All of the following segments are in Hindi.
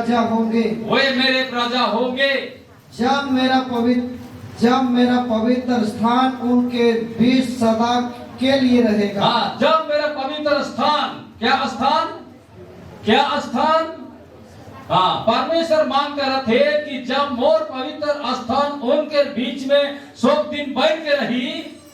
प्रजा होंगे, वे मेरे प्रजा होंगे। जब मेरा पवित्र स्थान उनके बीच सदा के लिए रहेगा। हाँ, जब मेरा पवित्र स्थान, क्या स्थान? हाँ, परमेश्वर मांग कर थे कि जब मोर पवित्र स्थान उनके बीच में 100 दिन बैठ के रही,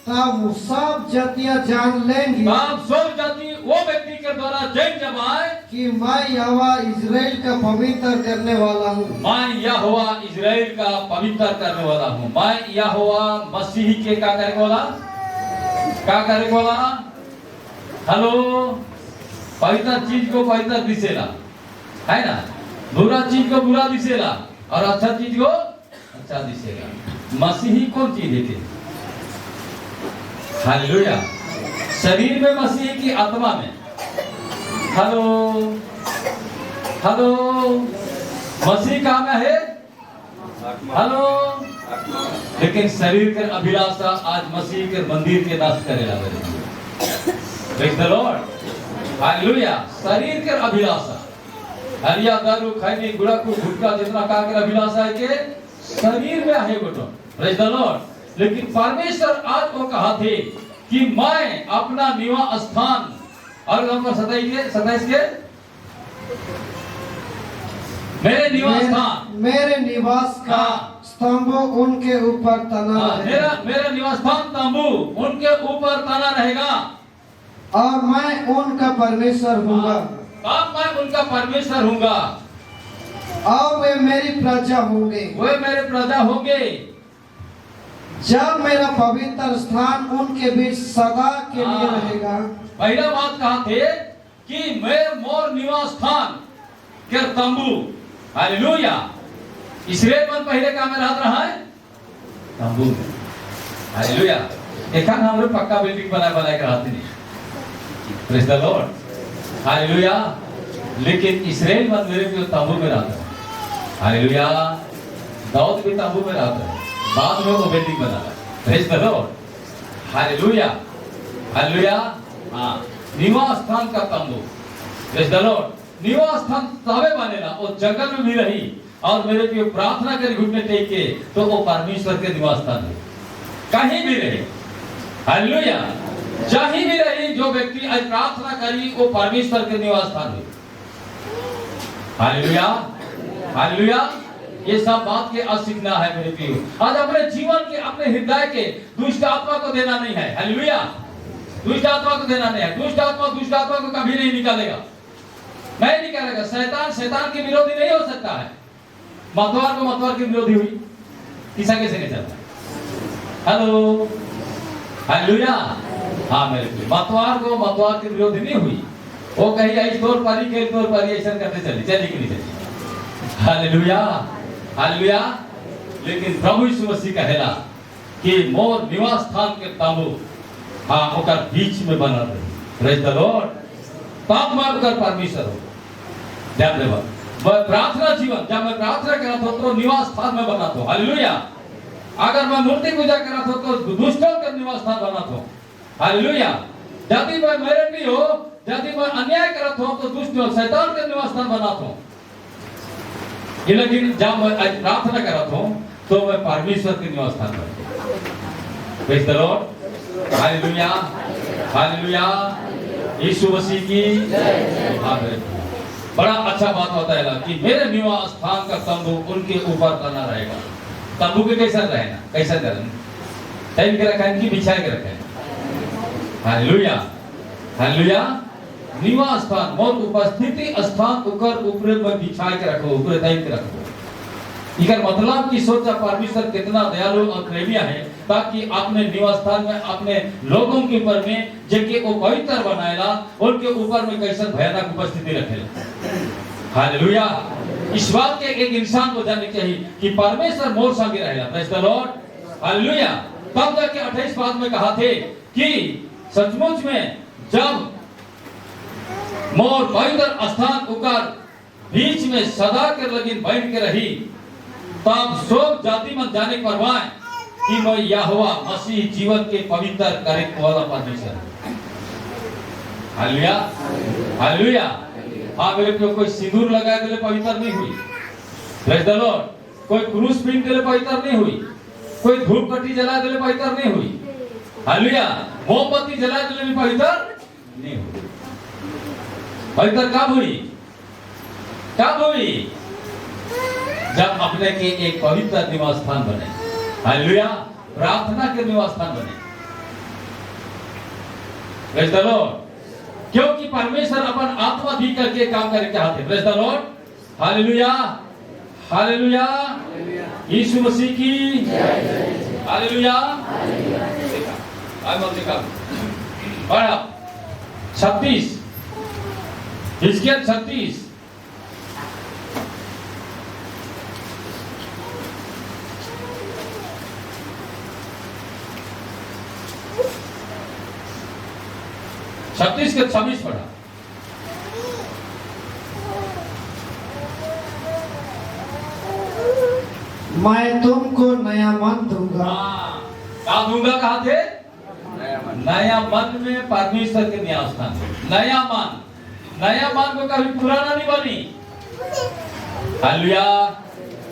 तब सब जातियां जान लेंगी, तब सब जाति वो व्यक्ति के द्वारा जान जमाए कि मैं यहोवा इज़राइल का पवित्र करने वाला हूँ। मैं यहोवा इज़राइल का पवित्र करने वाला हूँ। मैं यहोवा मसीह के क्या करने वाला? हेलो, पवित्र चीज को पवित्र दिसेला, है ना? बुरा चीज को बुरा दिसेला और अच्छा चीज को अच्छा दिसेगा। मसीही कौन चीज है? हालेलुया। शरीर में मसीह की आत्मा में। हेलो, मसीह कहाँ में है? हेलो, लेकिन शरीर के अभिलाषा आज मसीह के मंदिर के नाश करेगा। Praise the Lord. हालेलुया। शरीर के अभिलाषा, हरिया दारू खाने गुड़ाकू गुटका जितना का के अभिलाषा है के शरीर में है गोटो। Praise the Lord. लेकिन परमेश्वर आज को कहा थे कि मैं अपना निवास स्थान, और नंबर 27 के मेरे निवास का स्तंभ उनके ऊपर तना रहेगा। मेरा निवास स्थान तंबू उनके ऊपर तना रहेगा, और मैं उनका परमेश्वर हूँगा। अब मैं उनका परमेश्वर हूँगा, और वे मेरी प्रजा होंगे। जब मेरा पवित्र स्थान उनके बीच सदा के लिए रहेगा। पहला बात कहा थे कि मोर निवास स्थान के तंबू। हालेलुया। इस्राएल मन पहले कहाँ में रहा है? तंबू में। हालेलुया। एक हम लोग पक्का बिल्डिंग बना के रहते नहीं। Praise the Lord. हालेलुया। लेकिन इस्राएल मन मेरे को तंबू में रहता है। हालेलुया। दाऊद भी तंबू में रहता है, बाद में वो बिल्डिंग बना। Praise the Lord. हालेलुया। हाँ, निवास स्थान का तंबू। Praise the Lord. निवास स्थान तबे बनेला वो जंगल में भी रही और मेरे को प्रार्थना कर घुटने टेक के, तो वो परमेश्वर के निवास स्थान है। कहीं भी रहे, हालेलुया, जहीं भी रही जो व्यक्ति आज प्रार्थना करी वो परमेश्वर के निवास स्थान है। हालेलुया। ये सब बात के आज सीखना है मेरे प्रियो। आज अपने जीवन के, अपने हृदय के दुष्ट आत्मा को देना नहीं है। हालेलुया। दुष्ट आत्मा को देना नहीं है। दुष्ट आत्मा को कभी नहीं निकालेगा। शैतान के विरोधी नहीं हो सकता है। मतवार के विरोधी हुई, किसा कैसे नहीं चलता? Hello, hallelujah. हाँ मेरे प्रिय, मतवार के विरोधी नहीं हुई। वो कहीं इस तौर पर ऐसा करते चली कि नहीं चली। हालेलुया। लेकिन प्रभु यीशु मसीह कहेला कि मोर निवास स्थान के तंबू, हाँ, ओकर बीच में बना रहे। Praise the Lord. तब मैं ओकर परमेश्वर हूँ। ध्यान देवा, मैं प्रार्थना जीवन, जब मैं प्रार्थना करता हूँ तो निवास स्थान में बनाता हूँ। हालेलुया। अगर मैं मूर्ति पूजा करता हूँ तो दुष्टों के निवास स्थान बनाता हूँ। हालेलुया। यदि मैं मेरे भी हो, यदि मैं अन्याय करता हूँ तो दुष्ट शैतान के निवास स्थान बनाता हूँ। लेकिन जब मैं आज प्रार्थना करता हूँ तो मैं परमेश्वर के निवास स्थान बनाता हूँ। Praise the Lord. Hallelujah. Yeshu Masih की जय। बड़ा अच्छा बात होता है कि मेरे निवास स्थान का तंबू उनके ऊपर तना रहेगा। तंबू के कैसा रहेगा? कैसा करें? टाइम के रखा है कि बिछा के रखा है? हालेलुया। निवास स्थान, मोर उपस्थिति स्थान ऊपर में बिछा के रखो, ऊपर टाइम के रखो। इकर मतलब की सोचा परमेश्वर कितना दयालु और प्रेमिया है, ताकि अपने निवास स्थान में अपने लोगों के ऊपर में जिनके वो पवित्र बनाएला, उनके ऊपर में कैसे भयानक उपस्थिति रखेला। हालेलुया। इस बात के एक इंसान को जाननी चाहिए कि परमेश्वर मोर संगे रहेगा। Praise the Lord. हालेलुया। तब जाके 28 पद में कहा थे कि सचमुच में जब मोर पवित्र स्थान उकर बीच में सदा के लगिन बैठ के रही, तब सब जाति में जाने परवाए कि मैं यहोवा मसीह जीवन के पवित्र करे वाला परमेश्वर। हालेलुया। हाँ मेरे प्रियो, कोई सिंदूर लगाए के लिए पवित्र नहीं हुई, प्रेज द लॉर्ड। कोई क्रूस पहन के लिए पवित्र नहीं हुई, कोई धूप कट्टी जलाए के लिए पवित्र नहीं हुई, हालेलुया। मोमबत्ती जलाए के लिए भी पवित्र नहीं हुई। पवित्र कब हुई? कब हुई? जब अपने के एक पवित्र निवास स्थान बने, हालेलुया, प्रार्थना के निवास स्थान बने, प्रेज द लॉर्ड। क्योंकि परमेश्वर अपन आत्मा दी करके काम करके चाहते, praise the Lord, hallelujah, hallelujah, Yeshu Masih की हालेलुया। देखा पढ़ा 36 हिजकिय्याह 36 36 के 26 पढ़ा। मैं तुमको नया मन दूंगा। क्या दूंगा? कहा थे? नया मन में परमेश्वर के निवास स्थान। नया मन, नया मन को कभी पुराना नहीं बनी, हालेलुया।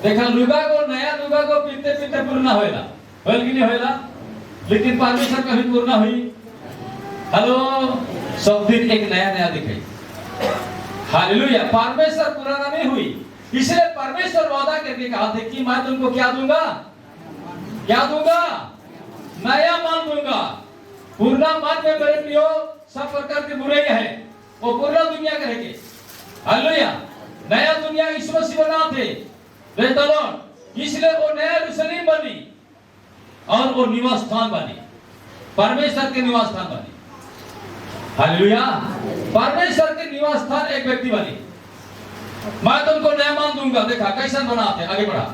देखा लुगा को, नया लुगा को पीते पीते पूर्ण होएला, होल कि नहीं होएला, लेकिन परमेश्वर कभी पूर्ण हुई? हेलो, सब दिन एक नया नया दिखाई, हालेलुया। परमेश्वर पुराना नहीं हुई, इसलिए परमेश्वर वादा करके कहा थे कि मैं तुमको क्या दूंगा? क्या दूंगा? नया मन दूंगा। पूर्णा मन में मेरे प्रियो सब प्रकार के बुराई है, वो पूर्णा दुनिया करेंगे, हालेलुया। नया दुनिया यीशु मसीह बना थे, प्रेज द लॉर्ड। इसलिए वो नया यरूशलेम बनी और वो निवास स्थान बनी, परमेश्वर के निवास स्थान बनी, हालेलुया। परमेश्वर के निवास स्थान एक व्यक्ति बनी। मैं तुमको नया मन दूंगा। देखा कैसा बनाते, आगे बढ़ा।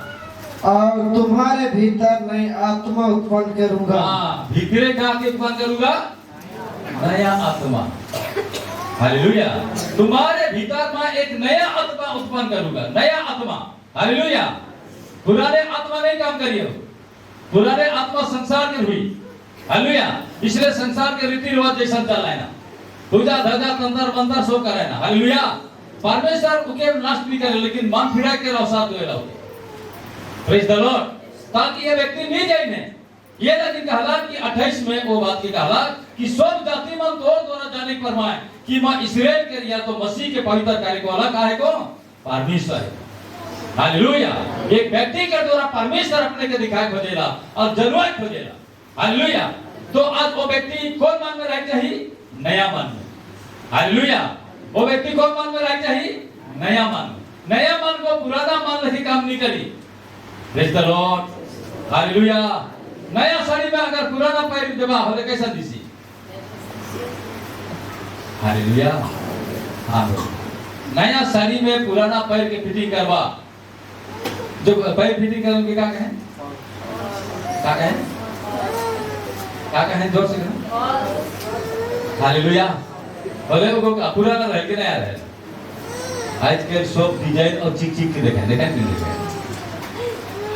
और तुम्हारे भीतर नई आत्मा उत्पन्न करूंगा। भीतरे का उत्पन्न करूंगा, नया आत्मा, हालेलुया। तुम्हारे भीतर मैं एक नया आत्मा उत्पन्न करूंगा, नया आत्मा, हालेलुया। पुराने आत्मा नहीं काम करिए, पुराने आत्मा संसार के हुई, हालेलुया। इसलिए संसार के रीति रिवाज जैसा चल रहा है ना, पूजा धजा तंत्र मंत्र सब कर रहे ना, हालेलुया। परमेश्वर उके नष्ट नहीं करे, लेकिन मन फिरा के रौसात हुए रहोगे, प्रेज द लॉर्ड। ताकि ये व्यक्ति नहीं जाए, ये लेकिन कहला कि 28 में वो बात की कहला कि सब जाति मन तोड़ द्वारा जाने पर माए कि मां इस्राएल के या तो मसीह के पवित्र कार्य को अलग काहे को? परमेश्वर है, हालेलुया। एक व्यक्ति के द्वारा परमेश्वर अपने के दिखाई खोजेला और जरूरत खोजेला, हालेलुया। तो आज वो व्यक्ति कौन मन में रह चाहिए? नया मन में, हालेलुया। वो व्यक्ति कौन मन में रह चाहिए? नया मन। नया मन को पुराना मन नहीं काम नहीं करी, प्रेज द लॉर्ड, हालेलुया। नया साड़ी में अगर पुराना पैर दबा हो तो कैसा दिसी, हालेलुया। हाँ, नया साड़ी में पुराना पैर के फिटिंग करवा, जो पैर फिटिंग करोगे क्या कहें? क्या कहें? क्या कहें? जोर से कहें, हालेलुया। भले वो पुराना रह के नया रहे। आज के सब डिजाइन और चिक चिक के देखा नहीं देखा,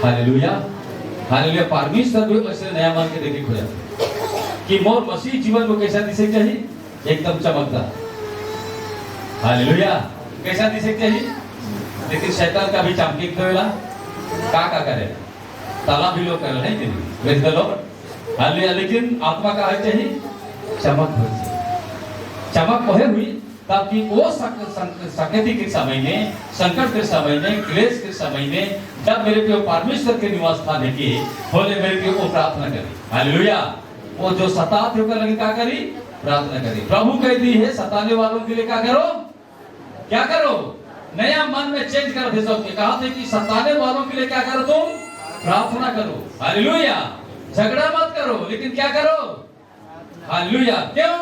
हालेलुया, हालेलुया। परमेश्वर भी ऐसे नया मान के देखे खोजा कि मोर मसीह जीवन को कैसा दिखे चाहिए? एकदम चमकदार, हालेलुया। कैसा दिखे चाहिए? लेकिन शैतान का भी चमकी देला का करेगा, ताला भी लोग कर नहीं कि प्रेज द लॉर्ड, हालेलुया। लेकिन आत्मा का है चाहिए चमक हो, चमक वह हुई ताकि वो संकट के समय में, संकट के समय में, क्लेश के समय में जब मेरे पे परमेश्वर के निवास स्थान है कि बोले मेरे पे वो प्रार्थना करे, हालेलुया। वो जो सताते होकर लगे क्या करी? प्रार्थना करी। प्रभु कह दी है सताने वालों के लिए क्या करो? क्या करो? नया मन में चेंज कर दे। सबके कहा थे कि सताने वालों के लिए क्या करो? तुम प्रार्थना करो, हालेलुया। झगड़ा मत करो, लेकिन क्या करो? हालेलुया। क्यों?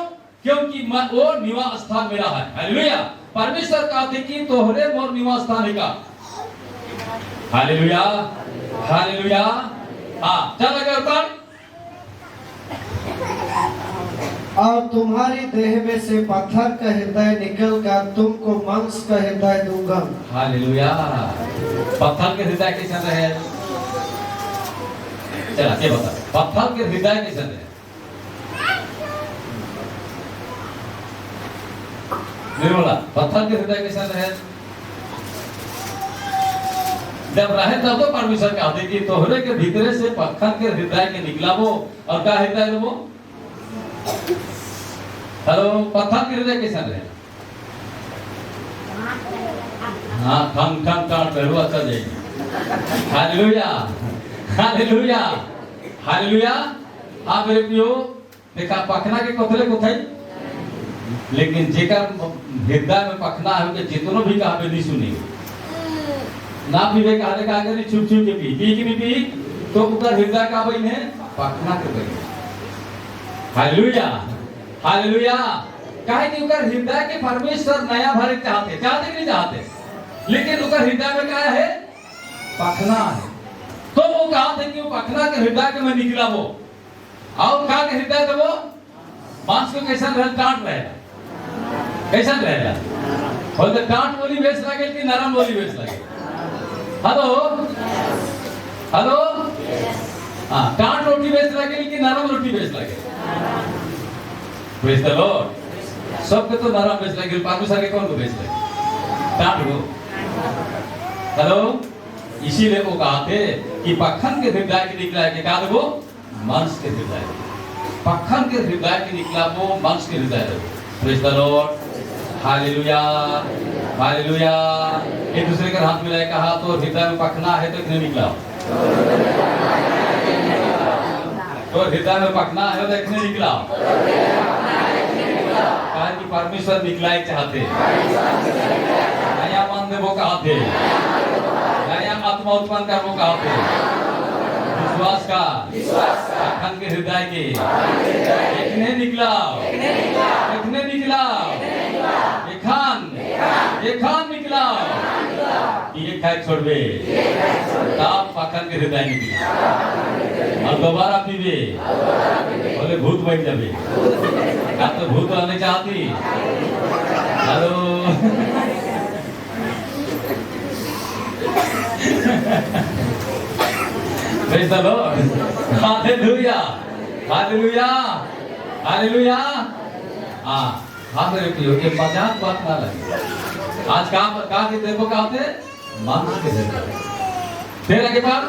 क्योंकि वो निवास स्थान मेरा है, हालेलुया। परमेश्वर कहते कि तोहरे मोर निवास स्थान है का, हालेलुया, हालेलुया। हाँ, चल अगर ऊपर। और तुम्हारी देह में से पत्थर का हृदय निकलकर तुमको मांस का हृदय दूंगा, हालेलुया। पत्थर के हृदय कैसे रहे? चला ये बता, पत्थर के हृदय कैसे रहे? फिर बोला पत्थर के हृदय के साथ रहे, जब रहे तब तो परमेश्वर कहते कि तोहरे के भीतरे से पत्थर के हृदय के निकला वो, और क्या हृदय वो? हेलो, पत्थर के हृदय के साथ रहे। हाँ, ठंग ठंग काट पहलू अच्छा जाएगी। Hallelujah, hallelujah, hallelujah. हाँ मेरे प्रियो, देखा पखना के कोथले को थे, लेकिन जेकर हृदय में पखना है उनके जितनों भी कहा पे नहीं सुनी ना पीवे कहा ले कहा छुप छुप के पी कि नहीं पी तो ऊपर हृदय का बहन है पखना के बहन। Hallelujah, hallelujah. काहे कि ऊपर हृदय के परमेश्वर नया भरे चाहते चाहते कि नहीं चाहते, लेकिन ऊपर हृदय में क्या है? पखना है। तो वो कहा थे कि वो पखना के हृदय के में निकला वो, और कहा के हृदय तो वो मांस को कैसा रह काट रहेगा, कैसा रहेगा? और तो काट बोली बेच लगे कि नरम बोली बेच लगे? हेलो, हेलो, हाँ, काट रोटी बेच लगे कि नरम रोटी बेच लगे? बेच द लॉर्ड। सबके तो नरम बेच लगे, परमेश्वर के कौन को बेच लगे? काट को। हेलो, इसीलिए वो कहा थे कि पखन के हृदय के निकला है कि कहा वो मांस के हृदय, पखन के हृदय के निकला वो मांस के हृदय। Praise the Lord, hallelujah, hallelujah. एक दूसरे के हाथ मिलाए कहा तो हृदय में पखना है तो इतने निकला, तो हृदय में पखना है तो इतने निकला। कहा कि परमेश्वर निकलाए चाहते, नया मन वो कहा थे, नया आत्मा उत्पन्न कर वो कहा थे, विश्वास का पखन के हृदय के इतने निकला, इतने निकला, एक खान निकला, ये खाए छोड़बे ताप पखन के हृदय निकला, और दोबारा पीबे बोले भूत बन जाबे। आप तो भूत रहने चाहती। Hello, praise the Lord, hallelujah, hallelujah, hallelujah. हाँ मेरे प्रियो, ये मजाक बात ना लगे। आज कहा कि देखो कहा थे मांस के हृदय। फिर आगे बात,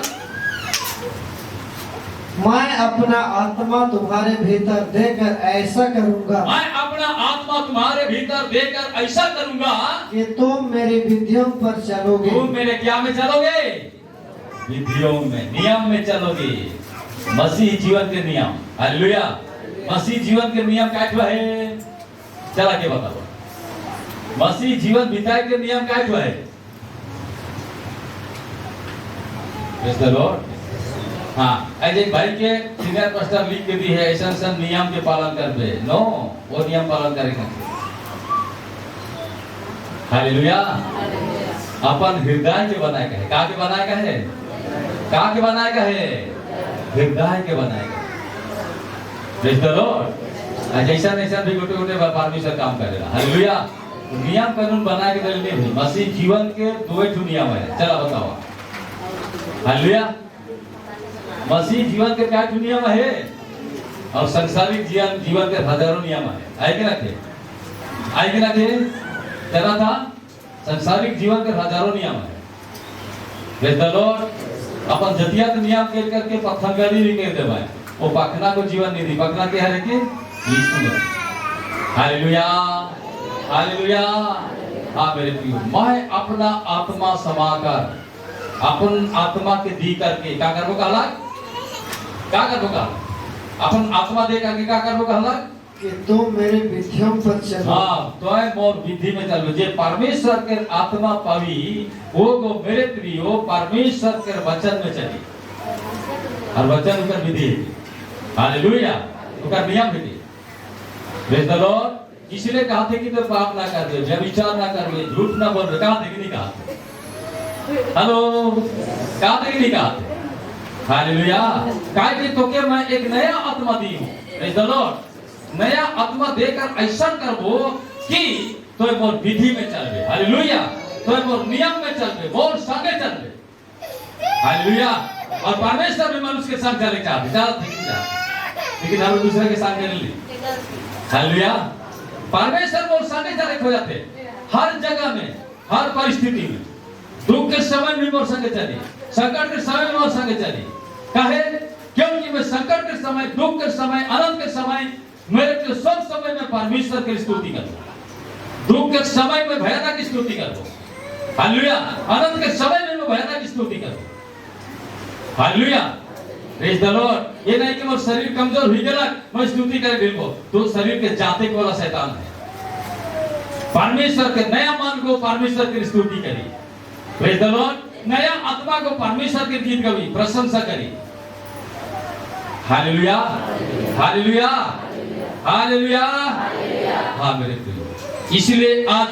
मैं अपना आत्मा तुम्हारे भीतर देकर ऐसा करूंगा, मैं अपना आत्मा तुम्हारे भीतर देकर ऐसा करूंगा कि तुम मेरी विधियों पर चलोगे। तुम मेरे क्या में चलोगे? विधियों में, नियम में चलोगे। मसीह जीवन के नियम। हालेलुया। मसीह जीवन के नियम क्या है? चला के बताओ, मसीह जीवन बिताए के नियम क्या है? Praise the Lord. हाँ, आज एक भाई के सीनियर पास्टर लिख के दी है ऐसा ऐसा नियम के पालन कर बे। नो, वो नियम पालन करेगा। हालेलुया। अपन हृदय के बनाए का है, कहा के बनाए का है, कहा के बनाए का है, हृदय के बनाए का। Praise the Lord. जैसा ऐसा भी गोटे गोटे परमेश्वर काम करेगा। हालेलुया। नियम कानून बनाए के लिए नहीं, मसीह जीवन के दो नियम है। चला बताओ। हालेलुया। मसीह जीवन के क्या नियम है, और संसारिक जीवन के हजारों नियम है कि ना थे? आए कि ना थे? चला था संसारिक जीवन के हजारों नियम है। Praise the Lord. अपन जतिया के नियम के करके पत्थरगड़ी भी कर देवा है, वो पखना को जीवन नहीं दी। पखना क्या है कि हालेलुया, हालेलुया। हाँ मेरे प्रियो, मैं अपना आत्मा समाकर अपन आत्मा के दी करके क्या करबो कहला? क्या करबो कहला? अपन आत्मा दे करके क्या करबो कहला? कि तुम मेरे विधियों पर चलो। हाँ, तो है मोर विधि में चलो। जे परमेश्वर के आत्मा पावी वो को मेरे प्रियो परमेश्वर के वचन में चली, और वचन का विधि। हालेलुया। उसका नियम विधि। Praise the Lord. इसलिए कहा थे कि तो पाप ना कर दे, व्यभिचार ना कर दे, झूठ ना बोल। कहा थे कि नहीं कहा? हेलो, कहा थे कि नहीं कहा? हालेलुया। कहा कि तो के मैं एक नया आत्मा दी हूं। Praise the Lord. नया आत्मा देकर ऐसा करबो कि तो मोर विधि में चलबे। हालेलुया। तो मोर नियम में चलबे, मोर संगे चलबे। हालेलुया। और परमेश्वर भी मनुष्य के संग चले चाहते, लेकिन हम दूसरे के संग चले। हालेलुया। परमेश्वर मोर संगे चले हो जाते हर जगह में, हर परिस्थिति में। दुख के समय में मोर संगे चले, संकट के समय में मोर संगे चले। कहे क्योंकि मैं संकट के समय, दुख के समय, आनंद के समय, मेरे के सब समय में परमेश्वर की स्तुति करूं। दुख के समय में भयानक स्तुति करूं, हालेलुया। आनंद के समय में मैं भयानक स्तुति करूं, हालेलुया। Praise the Lord. ये नहीं कि मोर शरीर कमजोर हो गया मैं स्तुति करे बिल्कुल, तो शरीर के जाते वाला शैतान है। परमेश्वर के नया मन को परमेश्वर की स्तुति करी, प्रेज द लॉर्ड। नया आत्मा को परमेश्वर के गीत गावी, प्रशंसा करी, हालेलुया, हालेलुया, हालेलुया। हाँ मेरे प्रिय, इसलिए आज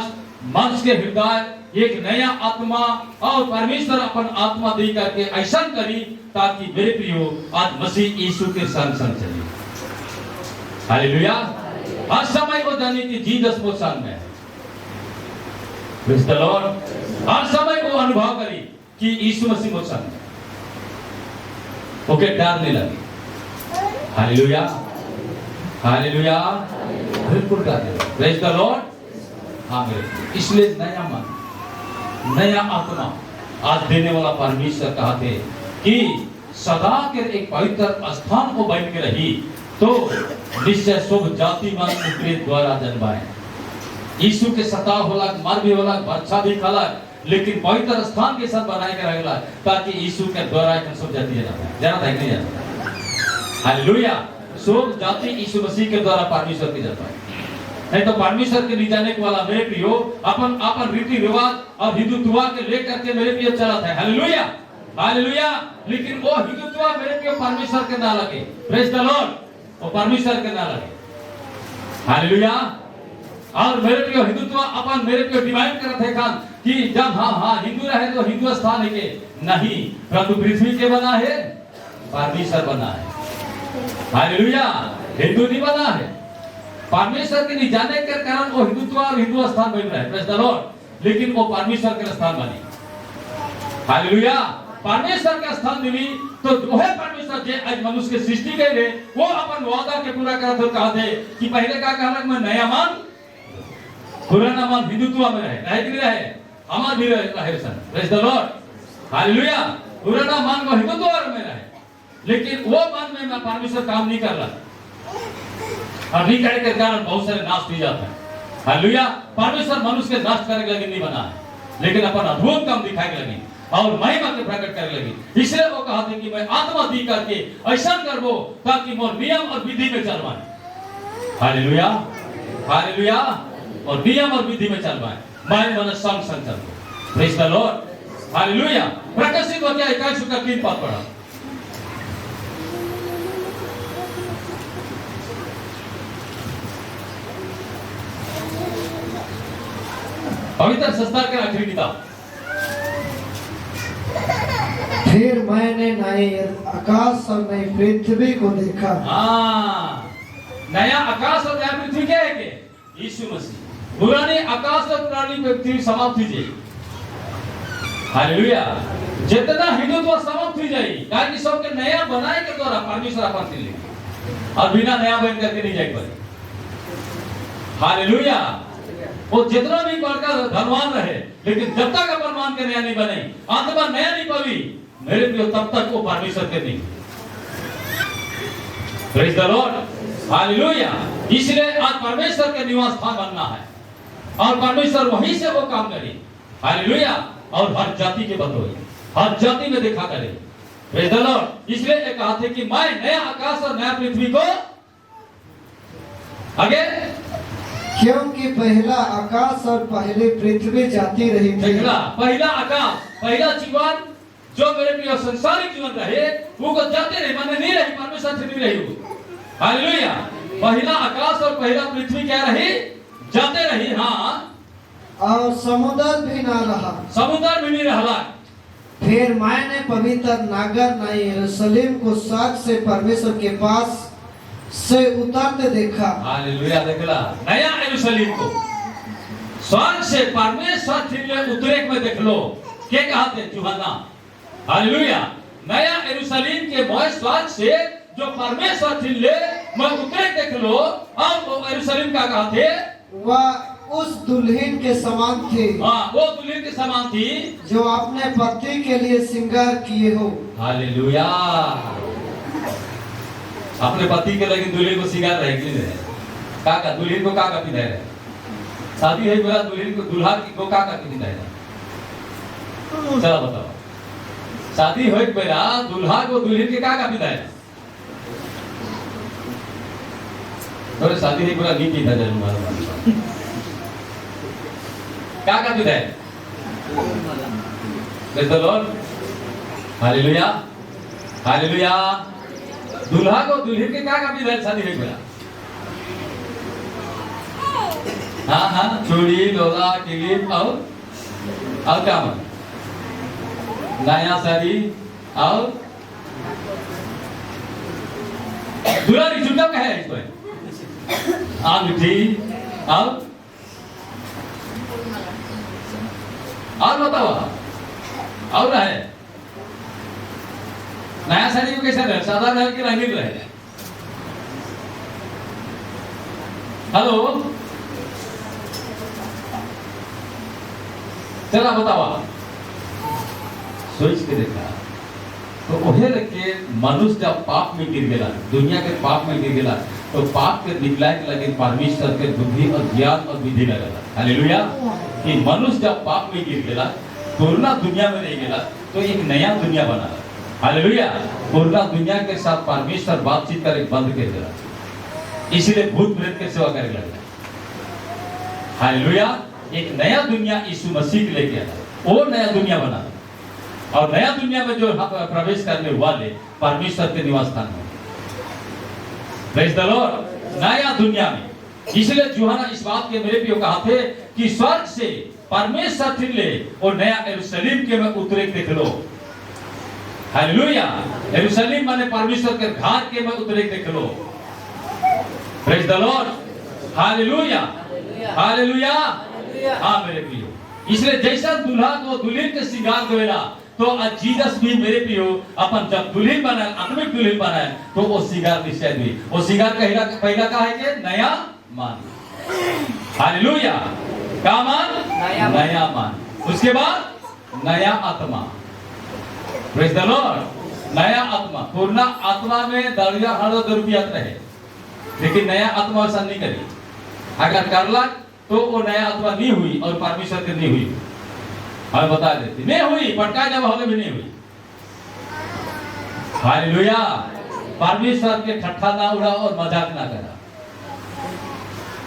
मनुष्य के हृदय एक नया आत्मा और परमेश्वर अपन आत्मा दे करके ऐसा करी ताकि मेरे प्रियो आज मसीह यीशु के संग संग चले, हालेलुया। हर समय वो जाने की जीसस वो संग में, प्रेज द लॉर्ड। हर समय वो अनुभव करी कि यीशु मसीह वो संग में, ओके डर नहीं लगी, हालेलुया, हालेलुया। बिल्कुल डर नहीं, प्रेज द लॉर्ड। हाँ मेरे, इसलिए नया मन, नया आत्मा आज देने वाला परमेश्वर कहते कि सदा के एक पवित्र स्थान को बैठ के रही तो निश्चय सब जाति मन के द्वारा जन्माए। यीशु के सता होला, मर भी होला, अच्छा भी खाला, लेकिन पवित्र स्थान के साथ बनाए के रहेला ताकि यीशु के द्वारा सब जाति जाना नहीं जाता, हालेलुया। सब जाति यीशु मसीह के द्वारा परमेश्वर की जाता है, नहीं तो परमेश्वर के ले जाने वाला मेरे प्रियो अपन अपन रीति रिवाज और हिंदुत्व के लेकर के मेरे प्रियो चला था, हालेलुया, हालेलुया। लेकिन वो हिंदुत्व मेरे प्रियो परमेश्वर के ना लगे, प्रेज द लॉर्ड, वो परमेश्वर के ना लगे, हालेलुया। और मेरे प्रियो हिंदुत्व अपन मेरे प्रियो डिमांड करते थे खान कि जब हाँ हिंदू रहे तो हिंदू स्थान है के नहीं, परंतु पृथ्वी के बना है परमेश्वर बना है, हालेलुया। हिंदू नहीं बना है, परमेश्वर के नहीं जाने के कारण वो हिंदुत्व और हिंदू स्थान बन रहा है, प्रेज द लॉर्ड। लेकिन वो परमेश्वर के स्थान बनी, हालेलुया। परमेश्वर का स्थान मिली तो वो है परमेश्वर जे आज मनुष्य के सृष्टि के रे वो अपन वादा के पूरा करत हो कहते कि पहले का कहलक में नया मन पुराना मन हिंदुत्व में रहे कि नहीं रहे, हमार भी रहे सन, प्रेज द लॉर्ड, हालेलुया। पुराना मन वो हिंदुत्व में रहे, लेकिन वो मन में परमेश्वर काम नहीं कर रहा, और नहीं करने के कारण बहुत सारे नाश हो जाते हैं, हालेलुया। परमेश्वर मनुष्य के नाश करने लगे नहीं बना है, लेकिन अपन अद्भुत काम दिखाने लगी और महिमा के प्रकट करने लगी। इसलिए वो कहते कि मैं आत्मा दी करके ऐसा करबो ताकि मोर नियम और विधि में चलवाए, हालेलुया, हालेलुया। और नियम और विधि में चलवाए, मैं मन संग संग चलबो, प्रेज द लॉर्ड, हालेलुया। प्रकाशित वाक्य 21 का 3 पद पढ़ा, पवित्र संस्कार के आखिरी किताब। फिर मैंने नए आकाश और नई पृथ्वी को देखा। हाँ, नया आकाश और नया पृथ्वी क्या है के? यीशु मसीह। पुराने आकाश और पुरानी पृथ्वी समाप्त हो जाएगी, हालेलुया। जितना हिंदुत्व समाप्त हो जाएगी, कारण सबके नया बनाए के द्वारा परमेश्वर अपन से लेंगे और बिना नया बन करके नहीं जाएगा, हालेलुया। वो जितना भी बड़का धनवान रहे, लेकिन जब तक अपन मान के नया नहीं बने, आत्मा नया नहीं पावी मेरे प्रियो, तब तक वो परमेश्वर के नहीं, प्रेज द लॉर्ड, हालेलुया। इसलिए आज परमेश्वर के निवास स्थान बनना है और परमेश्वर वहीं से वो काम करे, हालेलुया। और हर जाति के बंधु, हर जाति में देखा करे, प्रेज द लॉर्ड। इसलिए एक कहा थे कि मैं नया आकाश और नया पृथ्वी को आगे, क्योंकि पहला आकाश और पहले पृथ्वी जाती रही थी। पहला आकाश, पहला जीवन जो मेरे प्रिय संसारिक जीवन रहे वो को जाते रहे, माने नहीं रही, परमेश्वर से नहीं रही, हालेलुया। पहला आकाश और पहला पृथ्वी क्या रही? जाते रही, हाँ। और समुद्र भी ना रहा, समुद्र भी नहीं रहा। फिर मैंने पवित्र नगर नए यरूशलेम को स्वर्ग से परमेश्वर के पास से उतरते देखा, हालेलुया। देखला नया यरूशलेम को स्वर्ग से परमेश्वर से उतरे में देख लो, क्या कहते यूहन्ना, हालेलुया। नया यरूशलेम के मोह स्वर्ग से जो परमेश्वर से मैं उतरे देख लो, और वो यरूशलेम का कहते वह उस दुल्हन के समान थे हाँ, वो दुल्हन के समान थी जो अपने पति के लिए श्रृंगार किए हो। हालेलुया। अपने पति के लगे दुल्हन को श्रृंगार रहे कि नहीं? का दुल्हन को का पिंधाए रहे? शादी है बोला दुल्हन को दूल्हा को का पिंधाए रहे? चलो बताओ, शादी हो बेरा दूल्हा को दुल्हन के का पिंधाए रहे? तो शादी है बोला नहीं पिंधा जाए मारो का पिंधाए? Praise the Lord, hallelujah hallelujah. दूल्हा को दुल्हन के का पिंधाए शादी है बोला? हाँ हाँ, चूड़ी लोला टिकट और क्या मन नया साड़ी और दूल्हा की जूता का है इसमें अंगूठी और बताओ और है नया साड़ी को कैसे रहे? सादा रहे कि रंगीन रहे? हेलो, चला बताओ, सोच के देखा तो ओहे के मनुष्य जब पाप में गिर गया, दुनिया के पाप में गिर गया, तो पाप के निकलाए के लगे परमेश्वर के बुद्धि और ज्ञान और विधि लगेगा। हालेलुया। कि मनुष्य जब पाप में गिर गया, पूर्ण दुनिया में नहीं गया, तो एक नया दुनिया बना। हालेलुया। पूर्ण दुनिया के साथ परमेश्वर बातचीत करे बंद कर दिया, इसलिए भूत प्रेत के सेवा करने लगा। हालेलुया। एक नया दुनिया यीशु मसीह के लेके आया, वो नया दुनिया बना, और नया दुनिया में जो प्रवेश करने वाले परमेश्वर के निवास स्थान में। Praise the Lord. नया दुनिया में, इसलिए यूहन्ना इस बात के मेरे प्रियो कहा थे कि स्वर्ग से परमेश्वर फिरले और नया यरूशलेम के में उतरे देख लो। हालेलुया। यरूशलेम माने परमेश्वर के घर के में उतरे देख लो। Praise the Lord. Hallelujah hallelujah. हाँ मेरे प्रियो, इसलिए जैसा दूल्हा को दुल्हन के श्रृंगार करेला, तो जीसस भी मेरे प्रियो अपन जब दुल्हन बना, आत्मिक दुल्हन बना है, तो वो श्रृंगार निश्चय हुई। वो श्रृंगार पहला का है कि नया मान। हालेलुया। क्या मान? नया मान। उसके बाद नया आत्मा। Praise the Lord. नया आत्मा, पूर्ण आत्मा में दरिया हर दुरुपयोग रहे, लेकिन नया आत्मा ऐसा नहीं करी। अगर करला तो वो नया आत्मा नहीं हुई और परमेश्वर की नहीं हुई। हम बता देते नहीं हुई, पटका जब होने भी नहीं हुई। हालेलुया। परमेश्वर के ठट्ठा ना उड़ा और मजाक ना करा।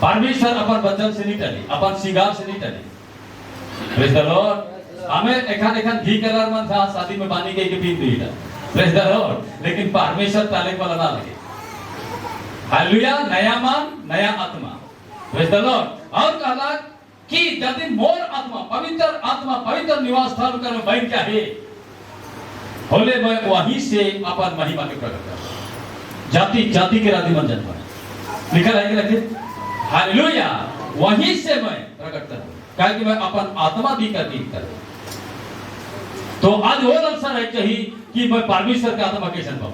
परमेश्वर अपन वचन से नहीं टली, अपन श्रृंगार से नहीं टली। Praise the Lord. हमें एखान घी कलर मन था शादी में पानी के पीन दी था। Praise the Lord. लेकिन परमेश्वर ताले वाला ना लगे। हालेलुया। नया मान, नया आत्मा। Praise the Lord. और कहला कि यदि मोर आत्मा पवित्र निवास स्थान कर बैठ क्या है, होले मैं वहीं से अपन महिमा के प्रकट कर जाति जाति के राधि मन जन्म लिखा है कि लगे। हालेलुया। वहीं से मैं प्रकट करूं, कहे कि मैं अपन आत्मा दी कर तो आज वो अवसर है चाहिए कि मैं परमेश्वर का आत्मा कैसे पाऊं,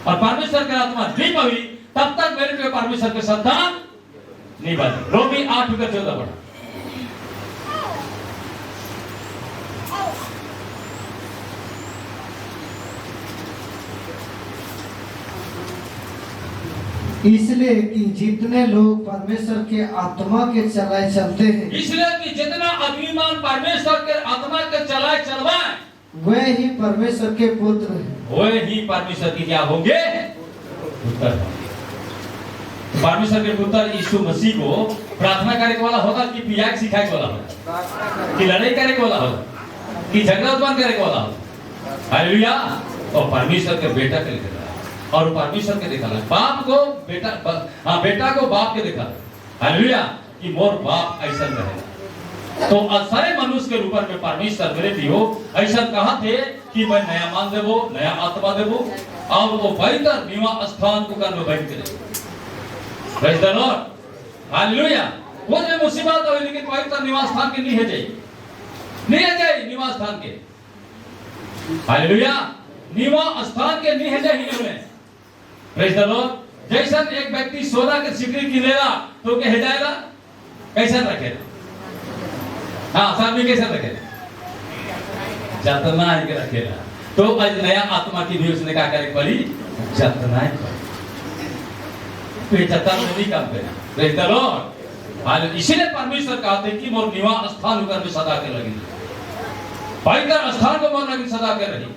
और परमेश्वर का आत्मा नहीं पाई तब तक मेरे पे परमेश्वर के संतान नहीं बने। रोमी 8:14 पढ़ा। इसलिए कि जितने लोग परमेश्वर के आत्मा के चलाए चलते हैं, इसलिए कि जितना अभिमान परमेश्वर के आत्मा के चलाए चलवाए, वे ही परमेश्वर के पुत्र हैं। वे ही परमेश्वर की क्या होंगे? पुत्र। परमेश्वर के पुत्र यीशु मसीह को प्रार्थना करने वाला होगा कि पिया सिखाने वाला होगा, कि लड़ाई करने वाला होगा, कि झगड़ा उत्पन्न करने वाला होगा। हालेलुया। और परमेश्वर के बेटा के लिए और परमेश्वर के देखा बाप को बेटा, हाँ बेटा को बाप के देखा। हालेलुया। कि मोर बाप ऐसा रहेगा। तो सारे मनुष्य के रूप में परमेश्वर मेरे प्रियो ऐसा कहा थे कि मैं नया मान देवो, नया आत्मा देवो, और वो पवित्र निवास स्थान को कर बैठ करे। Praise the Lord. हालेलुया। वो जो मुसीबत हो, लेकिन पवित्र निवास स्थान के नहीं है जाए निवास स्थान के। हालेलुया। निवास स्थान के नहीं है जाए। Praise the Lord. जैसा एक व्यक्ति सोना के सिकड़ी की लेगा तो कह जाएगा कैसे रखेला? हाँ, सामने कैसे रखेला? जतना ही के रखेला। तो आज नया आत्मा की भी उसने क्या करे पड़ी? जतना ही पे जतना नहीं काम करे। Praise the Lord. हाल इसीलिए परमेश्वर कहते हैं कि मोर निवास स्थान होकर में सदा के लगी, पवित्र स्थान को मोर लगी सदा के रही,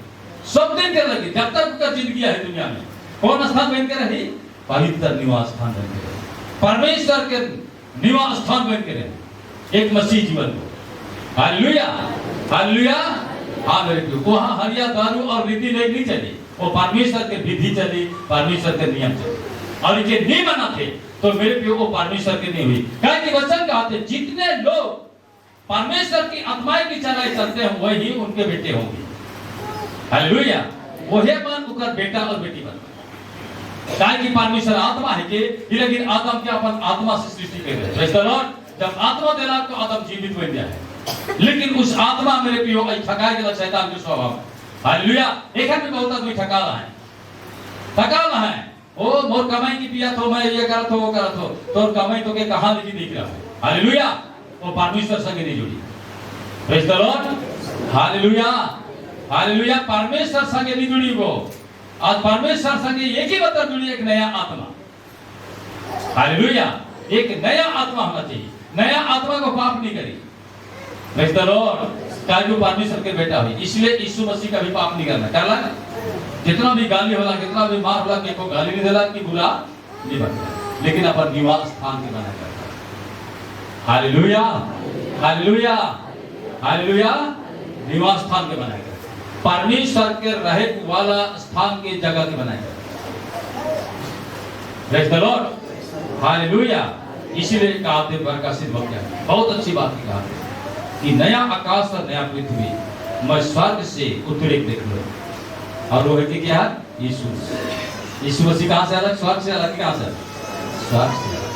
सब दिन के लगी, जब तक उसका जिंदगी है दुनिया में। कौन स्थान बन के रही? पवित्र निवास स्थान बन के रही, परमेश्वर के निवास स्थान बन के रही एक मसीह जीवन को। Hallelujah, hallelujah. हाँ मेरे प्रिय, वहाँ हरिया दारू और रीति नहीं चली, वो परमेश्वर के विधि चली, परमेश्वर के नियम चले। और ये नहीं बनाते तो मेरे प्रिय वो परमेश्वर की नहीं हुई। क्या कि वचन कहते जितने लोग परमेश्वर की आत्माएं की चलाए चलते हैं वही उनके बेटे होंगे। हालेलुया। वही मन उकर बेटा और बेटी बनता है। क्या कि परमेश्वर आत्मा है कि लेकिन आदम के अपन आत्मा से सृष्टि कर रहे हैं। जब आत्मा देला तो आदम जीवित बन जाए, लेकिन उस आत्मा मेरे प्रियो ठकाए के शैतान के स्वभाव। हालेलुया। एक भी बहुत आदमी ठकाला है ओ मोर कमाई की पिया तो मैं ये करत हो वो करत हो, तो कमाई तो के कहां लिखी दिख रहा है। हालेलुया। वो परमेश्वर संगे नहीं जुड़ी। Praise the Lord. Hallelujah, hallelujah. परमेश्वर संगे नहीं जुड़ी वो, आज परमेश्वर संगे एक ही मतलब जुड़ी, एक नया आत्मा। हालेलुया। एक नया आत्मा होना चाहिए, नया आत्मा को पाप नहीं करी। Praise the Lord. जो परमेश्वर के बेटा हुई, इसलिए यीशु मसीह का भी पाप नहीं करना, करला ना। जितना भी गाली होला, कितना भी मार होला, कि को गाली नहीं देला कि बुरा नहीं बनता, लेकिन अपन निवास स्थान के बना करता है। Hallelujah, hallelujah, hallelujah. निवास स्थान के बनाए गए, परमेश्वर के रहे वाला स्थान के जगह के बनाए गए। Praise the Lord. हालेलुया। इसीलिए कहते प्रकाशित हो गया, बहुत अच्छी बात की कहा कि नया आकाश और नया पृथ्वी मैं स्वर्ग से उतरे देख लो। और वो है कि क्या? यीशु। यीशु मसीह कहां से अलग? स्वर्ग से अलग। कहां से? स्वर्ग से अलग,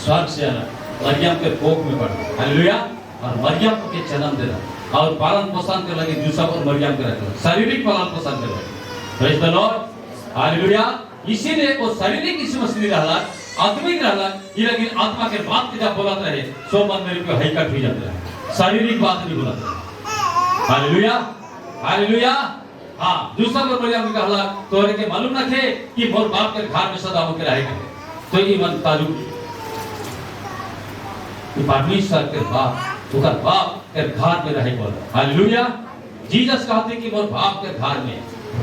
स्वर्ग से अलग। मरियम के कोख में पड़ा। हालेलुया। और मरियम के जन्म देना और पालन पोषण के लगे यूसुफ और मरियम के रखना, शारीरिक पालन पोषण के लगे। Praise the Lord. हालेलुया। इसीलिए वो शारीरिक यीशु मसीह रहला, आत्मिक रहला, लेकिन आत्मा के बात के जब बोलत रहे सो मन मेरे को हैकट हो जाता है, शारीरिक बात नहीं बोलत रहे। Hallelujah, hallelujah. हाँ, दूसरा बार मरियम ने कहला तोरे के मालूम ना थे कि मोर बाप के घर में सदा होकर रहेगा, तो ये मन तालु कि परमेश्वर के बाप उनका बाप के घर में रहे बोला। हालेलुया। जीसस कहते कि मोर बाप के घर में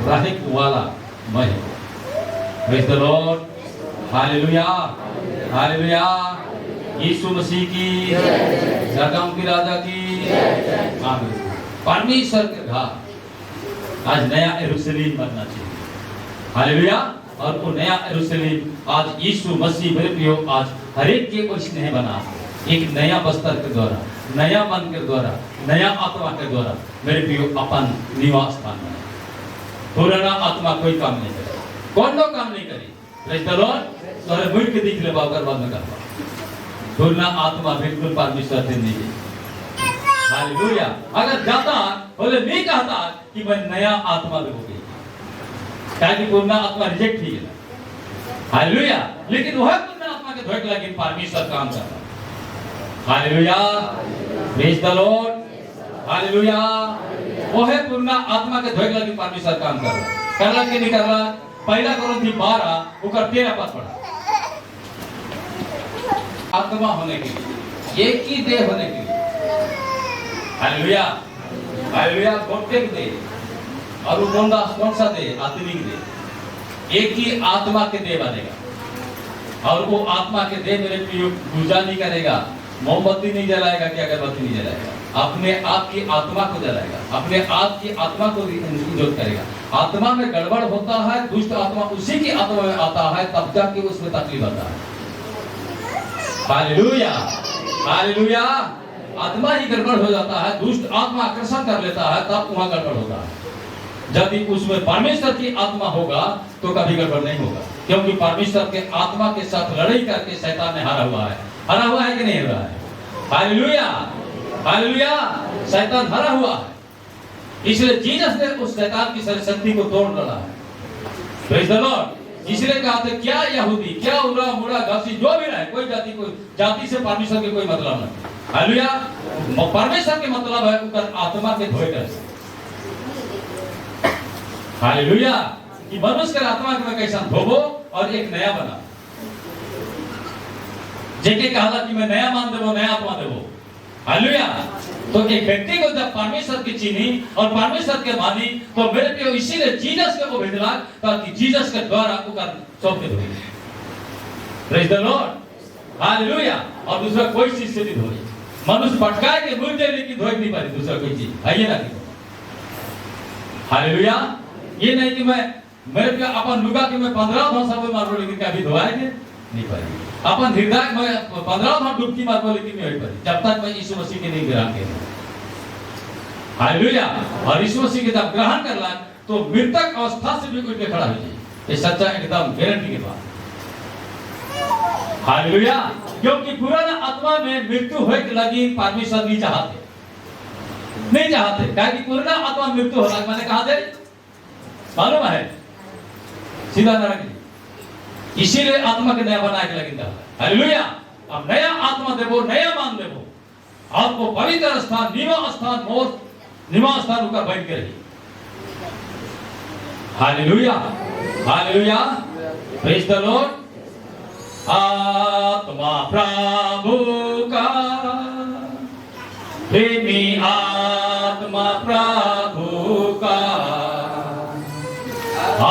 रहे वाला मैं हूं। Praise the Lord. Hallelujah, hallelujah. Yeshu Masih की जय, जगम की राजा की आमीन। परमेश्वर के घर आज नया यरूशलेम बनना चाहिए। हालेलुया। और वो नया यरूशलेम आज यीशु मसीह मेरे प्रियो आज हर एक के कुछ नहीं बना, एक नया बस्तर के द्वारा, नया मन के द्वारा, नया आत्मा के द्वारा मेरे प्रियो अपन निवास स्थान बना। पुराना आत्मा कोई काम नहीं करे, कौन काम नहीं करी। Praise the Lord. तोरे मुड़ के देख ले बाकर बाद में करवा, पुराना आत्मा बिल्कुल परमेश्वर से नहीं है। हालेलुया। अगर जाता बोले नहीं कहता कि मैं नया आत्मा में हो गई, ताकि पुराना आत्मा रिजेक्ट ही गया। हालेलुया। लेकिन वह पुराना आत्मा के धोखे लगे परमेश्वर काम करता। Hallelujah. Praise the Lord. Hallelujah. वह पुराना आत्मा के धोखे लगे परमेश्वर काम करला कि नहीं करला। पहला कोरिन्थी 12 ऊपर 13 पद पढ़ा। आत्मा होने के लिए, एक ही देह होने के लिए। Hallelujah, hallelujah. गोटे देह और वो कौन सा देह? आत्मिक देह। एक ही आत्मा के देह बनेगा और वो आत्मा के देह मेरे प्रिय पूजा नहीं करेगा, मोमबत्ती नहीं जलाएगा, कि अगरबत्ती नहीं जलाएगा, अपने आप की आत्मा को जलाएगा, अपने आप की आत्मा को जोत करेगा। आत्मा में गड़बड़ होता है, दुष्ट आत्मा उसी की आत्मा में आता है, तब जाके उसमें तकलीफ आता है। Hallelujah, hallelujah. आत्मा ही गड़बड़ हो जाता है, दुष्ट आत्मा आकर्षण कर लेता है, तब वहां गड़बड़ होता है। यदि उसमें परमेश्वर की आत्मा होगा तो कभी गड़बड़ नहीं होगा, क्योंकि परमेश्वर के आत्मा के साथ लड़ाई करके शैतान ने हारा हुआ है। हारा हुआ है कि नहीं हुआ है? Hallelujah, hallelujah. शैतान हारा हुआ है, इसलिए जीसस ने उस शैतान की सारी शक्ति को तोड़ डाला है। Praise the Lord. इसलिए कहा था क्या यहूदी, क्या उरा मुड़ा घसी जो भी रहे, कोई जाति से परमेश्वर के कोई मतलब नहीं। हालेलुया। परमेश्वर के मतलब है उनका आत्मा के धोए कर। हालेलुया। कि मनुष्य के आत्मा के कैसा धोबो और एक नया बना। जेके कहा कि मैं नया मान देवो, नया आत्मा देवो। हालेलुया। तो एक व्यक्ति को जब परमेश्वर की चीनी और परमेश्वर के मानी, तो मेरे पे इसीलिए जीसस के को भेजला ताकि जीसस के द्वारा उनका सौंप दे। Praise the Lord. हालेलुया। और दूसरा कोई चीज से नहीं धोई। मनुष्य भटकाए के भूल जाए लेकिन धोई नहीं पाती दूसरा कोई चीज। आइए ना। हालेलुया। ये नहीं कि मैं मेरे पे अपन लुगा के मैं 15 भाषा में मारो लेकिन कभी धोए नहीं पाई। अपन हृदय में 15 बार डुबकी मारो लेकिन नहीं पाई जब तक मैं यीशु मसीह के नहीं ग्रहण किया। हालेलुया। और यीशु मसीह के जब ग्रहण करला तो मृतक अवस्था से भी उठ के खड़ा हो जाए। ये सच्चा एकदम गारंटी के बात। हालेलुया। क्योंकि पुराना आत्मा में मृत्यु होए के लगी परमेश्वर नहीं चाहते, नहीं चाहते। क्योंकि पुराना आत्मा मृत्यु होला मैंने कहा थे मालूम है सीधा नरक। इसीलिए आत्मा के नया बनाए के लगी था। हालेलुया। अब नया आत्मा देवो, नया मान देवो, आपको पवित्र स्थान, निवास स्थान, मोर निवास स्थान ऊपर बैठ के रही। Hallelujah. Hallelujah. Praise the Lord. आत्मा प्रभु का, प्रेमी आत्मा प्रभु का,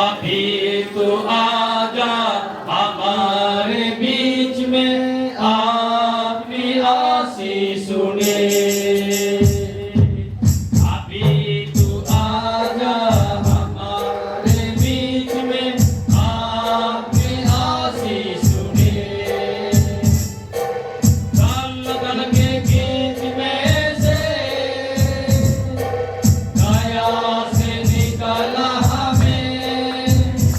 अभी तो आजा हमारे बीच में, अपनी आशीष सुने। अभी तो आजा हमारे बीच में, अपनी आशीष सुने। दल के बीच में से दया से निकाला हमें,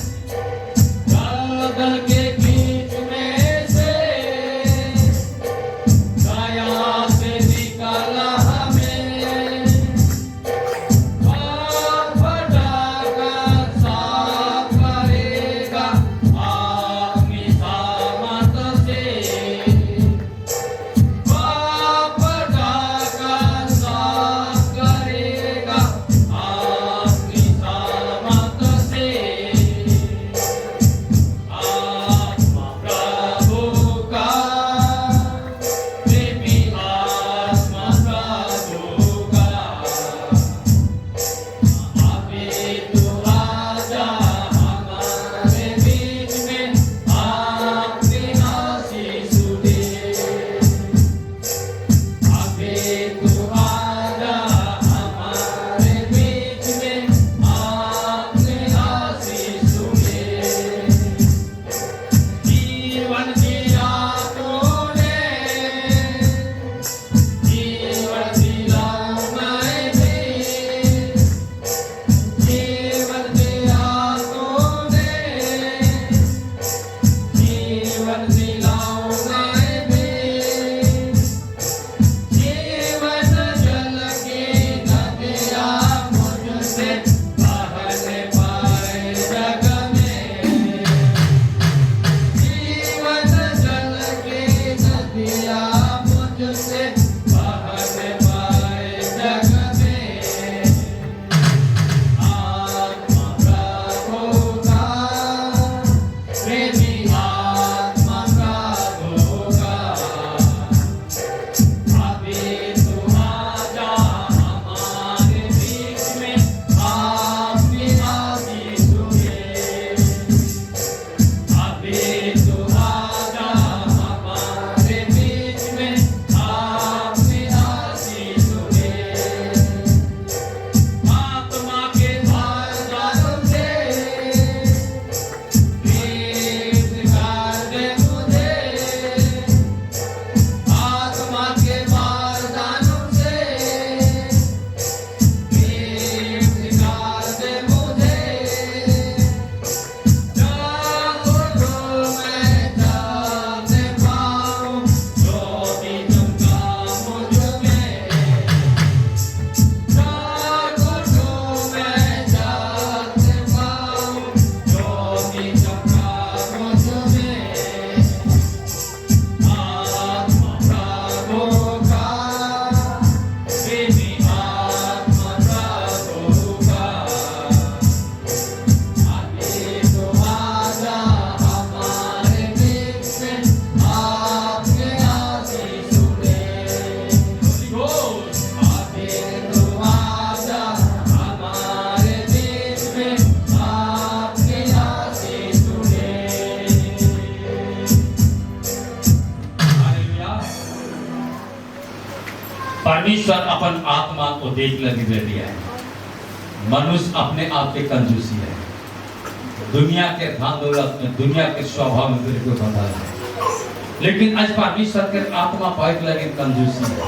परमेश्वर अपन आत्मा को देख लगी दे दिया है। मनुष्य अपने आप के कंजूसी है, दुनिया के धान दौलत में, दुनिया के स्वभाव में बिल्कुल बंधा है। लेकिन आज परमेश्वर के आत्मा पाइप लगे कंजूसी है,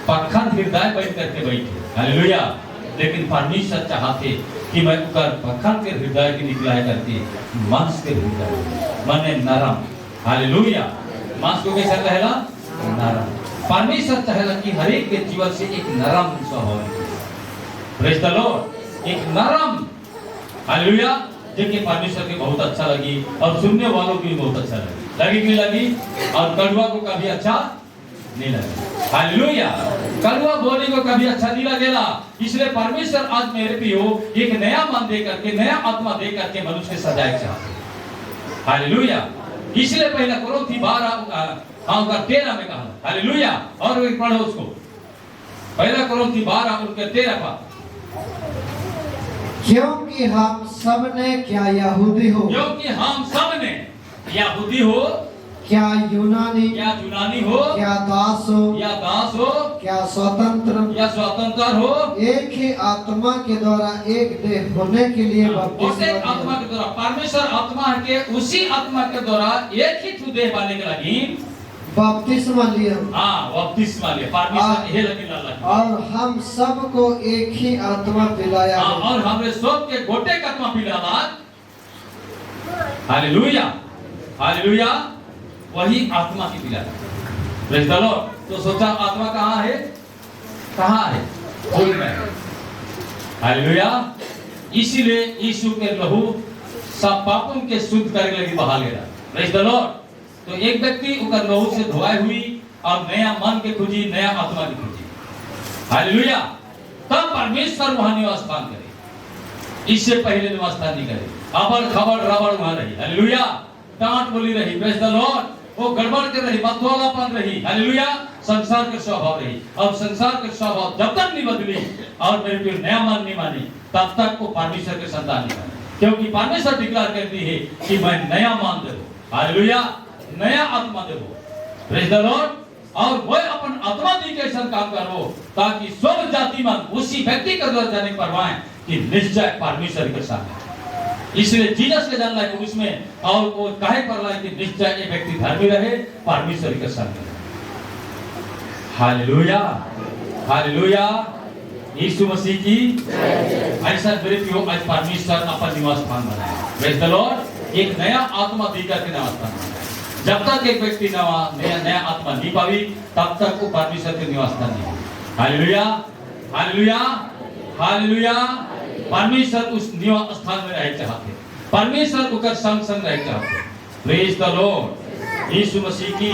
पखंड हृदय बैठ करके बैठे। हालेलुया। लेकिन परमेश्वर चाहते कि मैं कर पखंड के हृदय की निकलाए करके मांस के हृदय मने नरम। हालेलुया। मांस को कैसा कहला? नरम। परमेश्वर चाहेला कि हर एक के जीवन से एक नरम स्वभाव निकले। Praise the Lord. एक नरम, हालेलुया, जो कि परमेश्वर के बहुत अच्छा लगी और सुनने वालों को भी बहुत अच्छा लगी कि लगी, और कड़वा को कभी अच्छा नहीं लगा। हालेलुया। कड़वा बोली को कभी अच्छा नहीं लगेगा। इसलिए परमेश्वर आज मेरे भी हो एक नया मन दे करके, नया आत्मा दे करके मनुष्य को सजाए चाहते। हालेलुया। इसलिए पहला कोरिन्थी 12:13 में कहा। हालेलुया। और एक पढ़ो उसको, पहला कोरिन्थी 12:13। क्योंकि हम सब ने, क्या यहूदी हो, क्योंकि हम सब ने, यहूदी हो क्या यूनानी, या यूनानी हो, क्या दास हो, या दास हो, क्या स्वतंत्र, या स्वतंत्र हो, एक ही आत्मा के द्वारा एक देह होने के लिए उस एक आत्मा के द्वारा, परमेश्वर आत्मा के उसी आत्मा के द्वारा एक ही ठू देह पाने के लगी बपतिस्मा लिया। हाँ, बपतिस्मा लिया। परमेश्वर यह लगी लाला। और हम सबको एक ही आत्मा पिलाया। हाँ, और हमने सब के गोटे का आत्मा पिलाया। हालेलुया। हालेलुया। वही आत्मा की पिलाया। Praise the Lord. तो सोचा आत्मा कहाँ है? कहाँ है? खून में। हालेलुया। इसीलिए यीशु के लहू सब पापों के शुद्ध करने लगी बहा ले रहा। Praise the Lord. तो एक व्यक्ति उकर लहू से धोआई हुई और नया मन के खोजी, नया आत्मा की खोजी। हालेलुया। तब परमेश्वर वहां निवास स्थान करे। इससे पहले निवास स्थान नहीं करे। अबड़ खबड़ रबड़ वहां रही। हालेलुया। डांट बोली रही। Praise the Lord. वो गड़बड़ कर रही, मतवालापन रही। हालेलुया। संसार के स्वभाव रही। अब संसार के स्वभाव जब तक नहीं बदली और मेरे को नया मन नहीं मानी, तब तक वो परमेश्वर के संतान नहीं बने। क्योंकि परमेश्वर डिक्लेयर करती है कि मैं नया मन दे। हालेलुया। नया आत्मा देवो। Praise the Lord. और वह अपन आत्मा दी के ऐसा काम करो ताकि सब जाति मन उसी व्यक्ति के द्वारा जाने परवाएं कि निश्चय परमेश्वर के साथ है। इसलिए जीसस के जानना है उसमें, और वो काहे पर लाए कि निश्चय ये व्यक्ति धर्मी रहे, परमेश्वर के साथ रहे। हालेलुया। हालेलुया। यीशु मसीह की ऐसा मेरे प्रियो आज परमेश्वर अपन निवास स्थान बनाया। Praise the Lord. एक नया आत्मा देकर के निवास स्थान बनाया। जब तक एक व्यक्ति नया आत्मा नहीं पावी, तब तक वो परमेश्वर के निवास स्थान नहीं। हालेलुया। हालेलुया। हालेलुया। परमेश्वर उस निवास स्थान में रह चाहते। परमेश्वर उकर संग संग रह चाहते। Praise the Lord. Yeshu Masih की,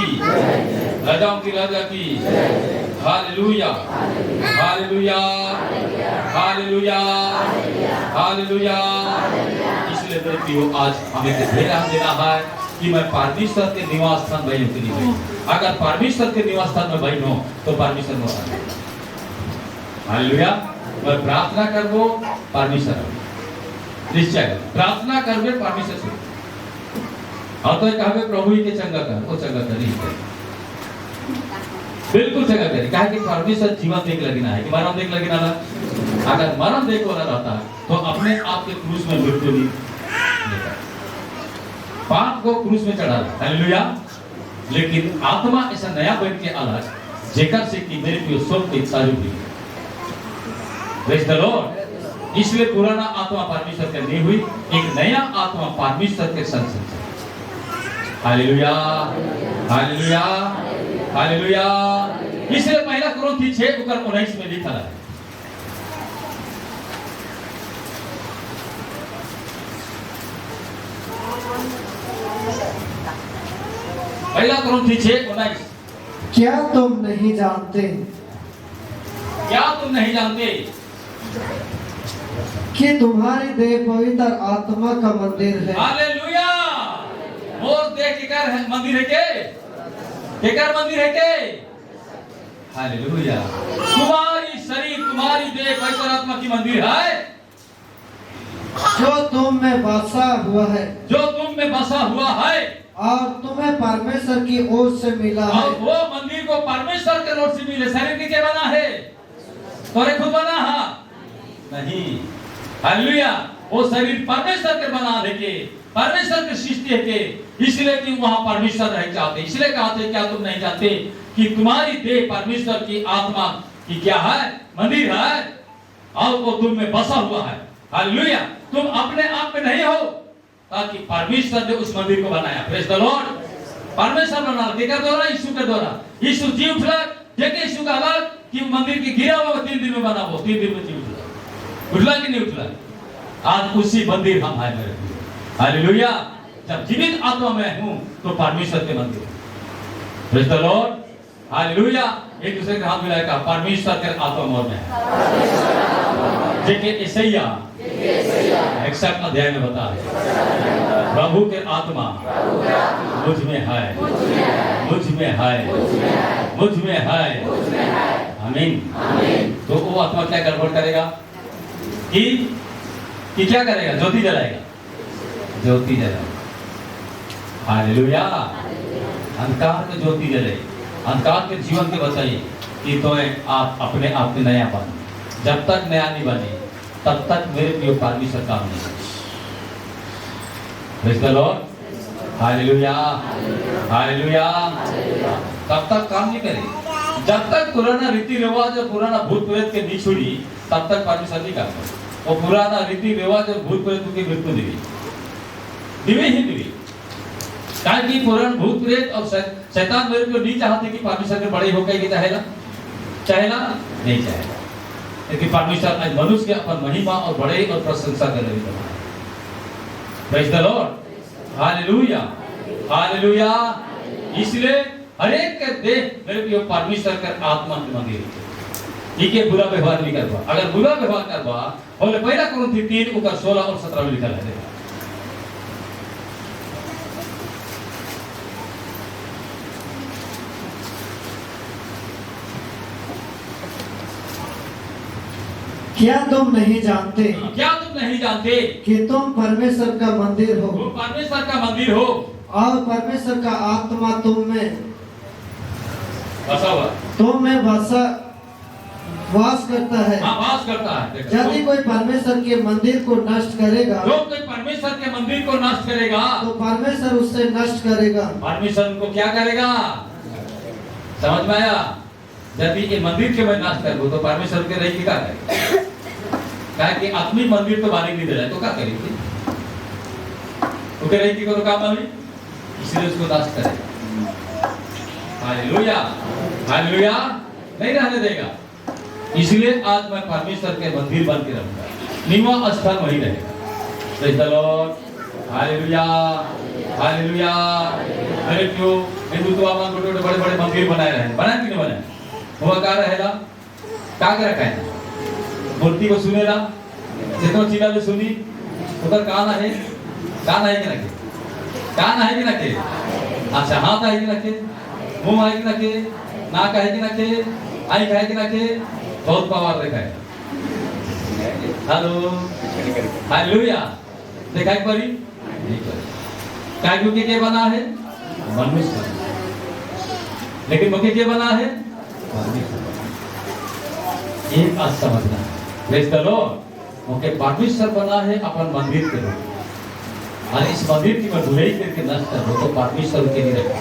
राजाओं की राजा की। हालेलुया। हालेलुया। हालेलुया। हालेलुया। इसलिए मेरे प्रियो आज हमें ध्यान देना है कि मैं परमेश्वर के निवास स्थान भाई होती नहीं। अगर परमेश्वर के निवास स्थान में भाई हो तो परमेश्वर में। हालेलुया। मैं प्रार्थना करबो परमेश्वर निश्चय प्रार्थना करबे परमेश्वर से। और तो कहबे प्रभु ही के चंगा कर, वो चंगा कर नहीं कर। बिल्कुल चंगा करे। काहे कि परमेश्वर जीवन देख लगी ना है कि मरण देख लगी ना। अगर मरण देख वाला रहता तो अपने आप के क्रूस में मृत्यु नहीं लेता, पाप को क्रूस में चढ़ा। हालेलुया। लेकिन आत्मा ऐसा नया बन के अलग जेकर से कि मेरे को सब के सारू हुई। Praise the Lord. इसलिए पुराना आत्मा परमेश्वर के नहीं हुई, एक नया आत्मा परमेश्वर के संग संग। हालेलुया। हालेलुया। हालेलुया। इसलिए पहला कोरिन्थी 6:19 में लिखा है। पहला कोरिन्थी 6:19। क्या तुम नहीं जानते, क्या तुम नहीं जानते कि तुम्हारी देह पवित्र आत्मा का मंदिर है। हालेलुया। मोर देह केकर है मंदिर है के? केकर मंदिर है के? हालेलुया। तुम्हारी शरीर, तुम्हारी देह पवित्र आत्मा की मंदिर है जो तुम में बसा हुआ है, जो तुम में बसा हुआ है। और तुम्हें परमेश्वर की ओर से मिला है। और वो मंदिर को परमेश्वर के ओर से मिले। शरीर किसके बना है? तोरे खुद बना है नहीं। हालेलुया। वो शरीर परमेश्वर के बना देके, परमेश्वर के सृष्टि है के, इसलिए कि वहां परमेश्वर नहीं चाहते। इसलिए कहते क्या तुम नहीं चाहते कि तुम्हारी देह परमेश्वर की आत्मा की क्या है? मंदिर है, और वो तुम में बसा हुआ है। हालेलुया। तुम अपने आप में नहीं हो, ताकि परमेश्वर ने उस मंदिर को बनाया। Praise the Lord. परमेश्वर बना के द्वारा, यीशु के द्वारा। यीशु जी उठला, देखे यीशु का हालत कि मंदिर की गिरा हुआ 3 दिन में बना हुआ, 3 दिन में जी उठला कि नहीं उठला? आज उसी मंदिर हम है मेरे प्रिय। हालेलुया। जब जीवित आत्मा में हूं तो परमेश्वर के मंदिर। Praise the Lord. हालेलुया। एक दूसरे के हाथ मिलाएगा, परमेश्वर के आत्मा मोर में है। देखिए ईसाइया 61 अध्याय में बता है, प्रभु के आत्मा मुझ में है, मुझ में है, मुझ में है। आमीन। तो वो आत्मा क्या गड़बड़ करेगा कि क्या करेगा? ज्योति जलाएगा, ज्योति जलाएगा। हालेलुया। अंधकार में ज्योति जले, अंधकार के जीवन के बताइए कि तो आप अपने आप में नया बने। जब तक नया नहीं बने तब तक मेरे प्रिय परमेश्वर काम नहीं करे। Praise the Lord. Hallelujah. Hallelujah. तब तक काम नहीं करे। जब तक पुराना रीति रिवाज और पुराना भूत प्रेत के नहीं छोड़ी, तब तक परमेश्वर नहीं करता। वो पुराना रीति रिवाज और भूत प्रेत की मृत्यु दिवे ही दिवे। ताकि पुराना भूत प्रेत और शैतान मेरे को नहीं चाहते कि परमेश्वर के बड़े होकर ये चाहेला नहीं चाहेगा। लेकिन परमेश्वर आज मनुष्य के अपन महिमा और बड़े और प्रशंसा कर रहे हैं। Praise the Lord. Hallelujah. Hallelujah. इसलिए हर एक के देह मेरे प्रिय परमेश्वर के आत्मा के मंदिर है। ठीक है, बुरा व्यवहार नहीं करवा। अगर बुरा व्यवहार करवा बोले पहला कुरिन्थी 3 16 और 17 में लिखा है। क्या तुम नहीं जानते? क्या तुम नहीं जानते कि तुम परमेश्वर का मंदिर हो? तुम परमेश्वर का मंदिर हो, और परमेश्वर का आत्मा तुम में बसा हुआ, तुम में वास करता है। हाँ, वास करता है। यदि कोई परमेश्वर के मंदिर को नष्ट करेगा, जो कोई परमेश्वर के मंदिर को नष्ट करेगा, तो परमेश्वर उससे नष्ट करेगा। परमेश्वर उनको क्या करेगा? समझ में आया? यदि ये मंदिर के मैं नाश कर दूं तो परमेश्वर के रही क्या करेगा? क्या कि अपनी मंदिर तो बानी नहीं दे रहा है, तो क्या करेगी? उनके रही को तो काम नहीं, इसलिए उसको नाश करेगा। हालेलुया। हालेलुया। नहीं रहने देगा। इसलिए आज मैं परमेश्वर के मंदिर बन के रहूंगा, निवास स्थान वही रहेगा। Praise the Lord. Hallelujah. Hallelujah. अरे क्यों हिंदुत्व में बड़े बड़े बड़े मंदिर बनाए रहे, बनाए कि नहीं बनाए? हुआ क्या रहेगा? क्या कर रखा है? मूर्ति को सुनेला, जितना चीला भी सुनी, उधर कान है कि नके? कान है कि नके? अच्छा, हाथ है कि नके? मुंह है कि नके? नाक है कि नके? आँख है कि नके? बहुत पावर देखा है। Hello, hallelujah. देखा एक बारी? क्या क्योंकि क्या बना है? मनुष्य। लेकिन मुख्य क्या बना है? एक आज समझना है। Praise the Lord. मुख्य परमेश्वर बना है अपन मंदिर के रूप, और इस मंदिर की मैं धुलाई करके नष्ट कर दो तो परमेश्वर के लिए रखे।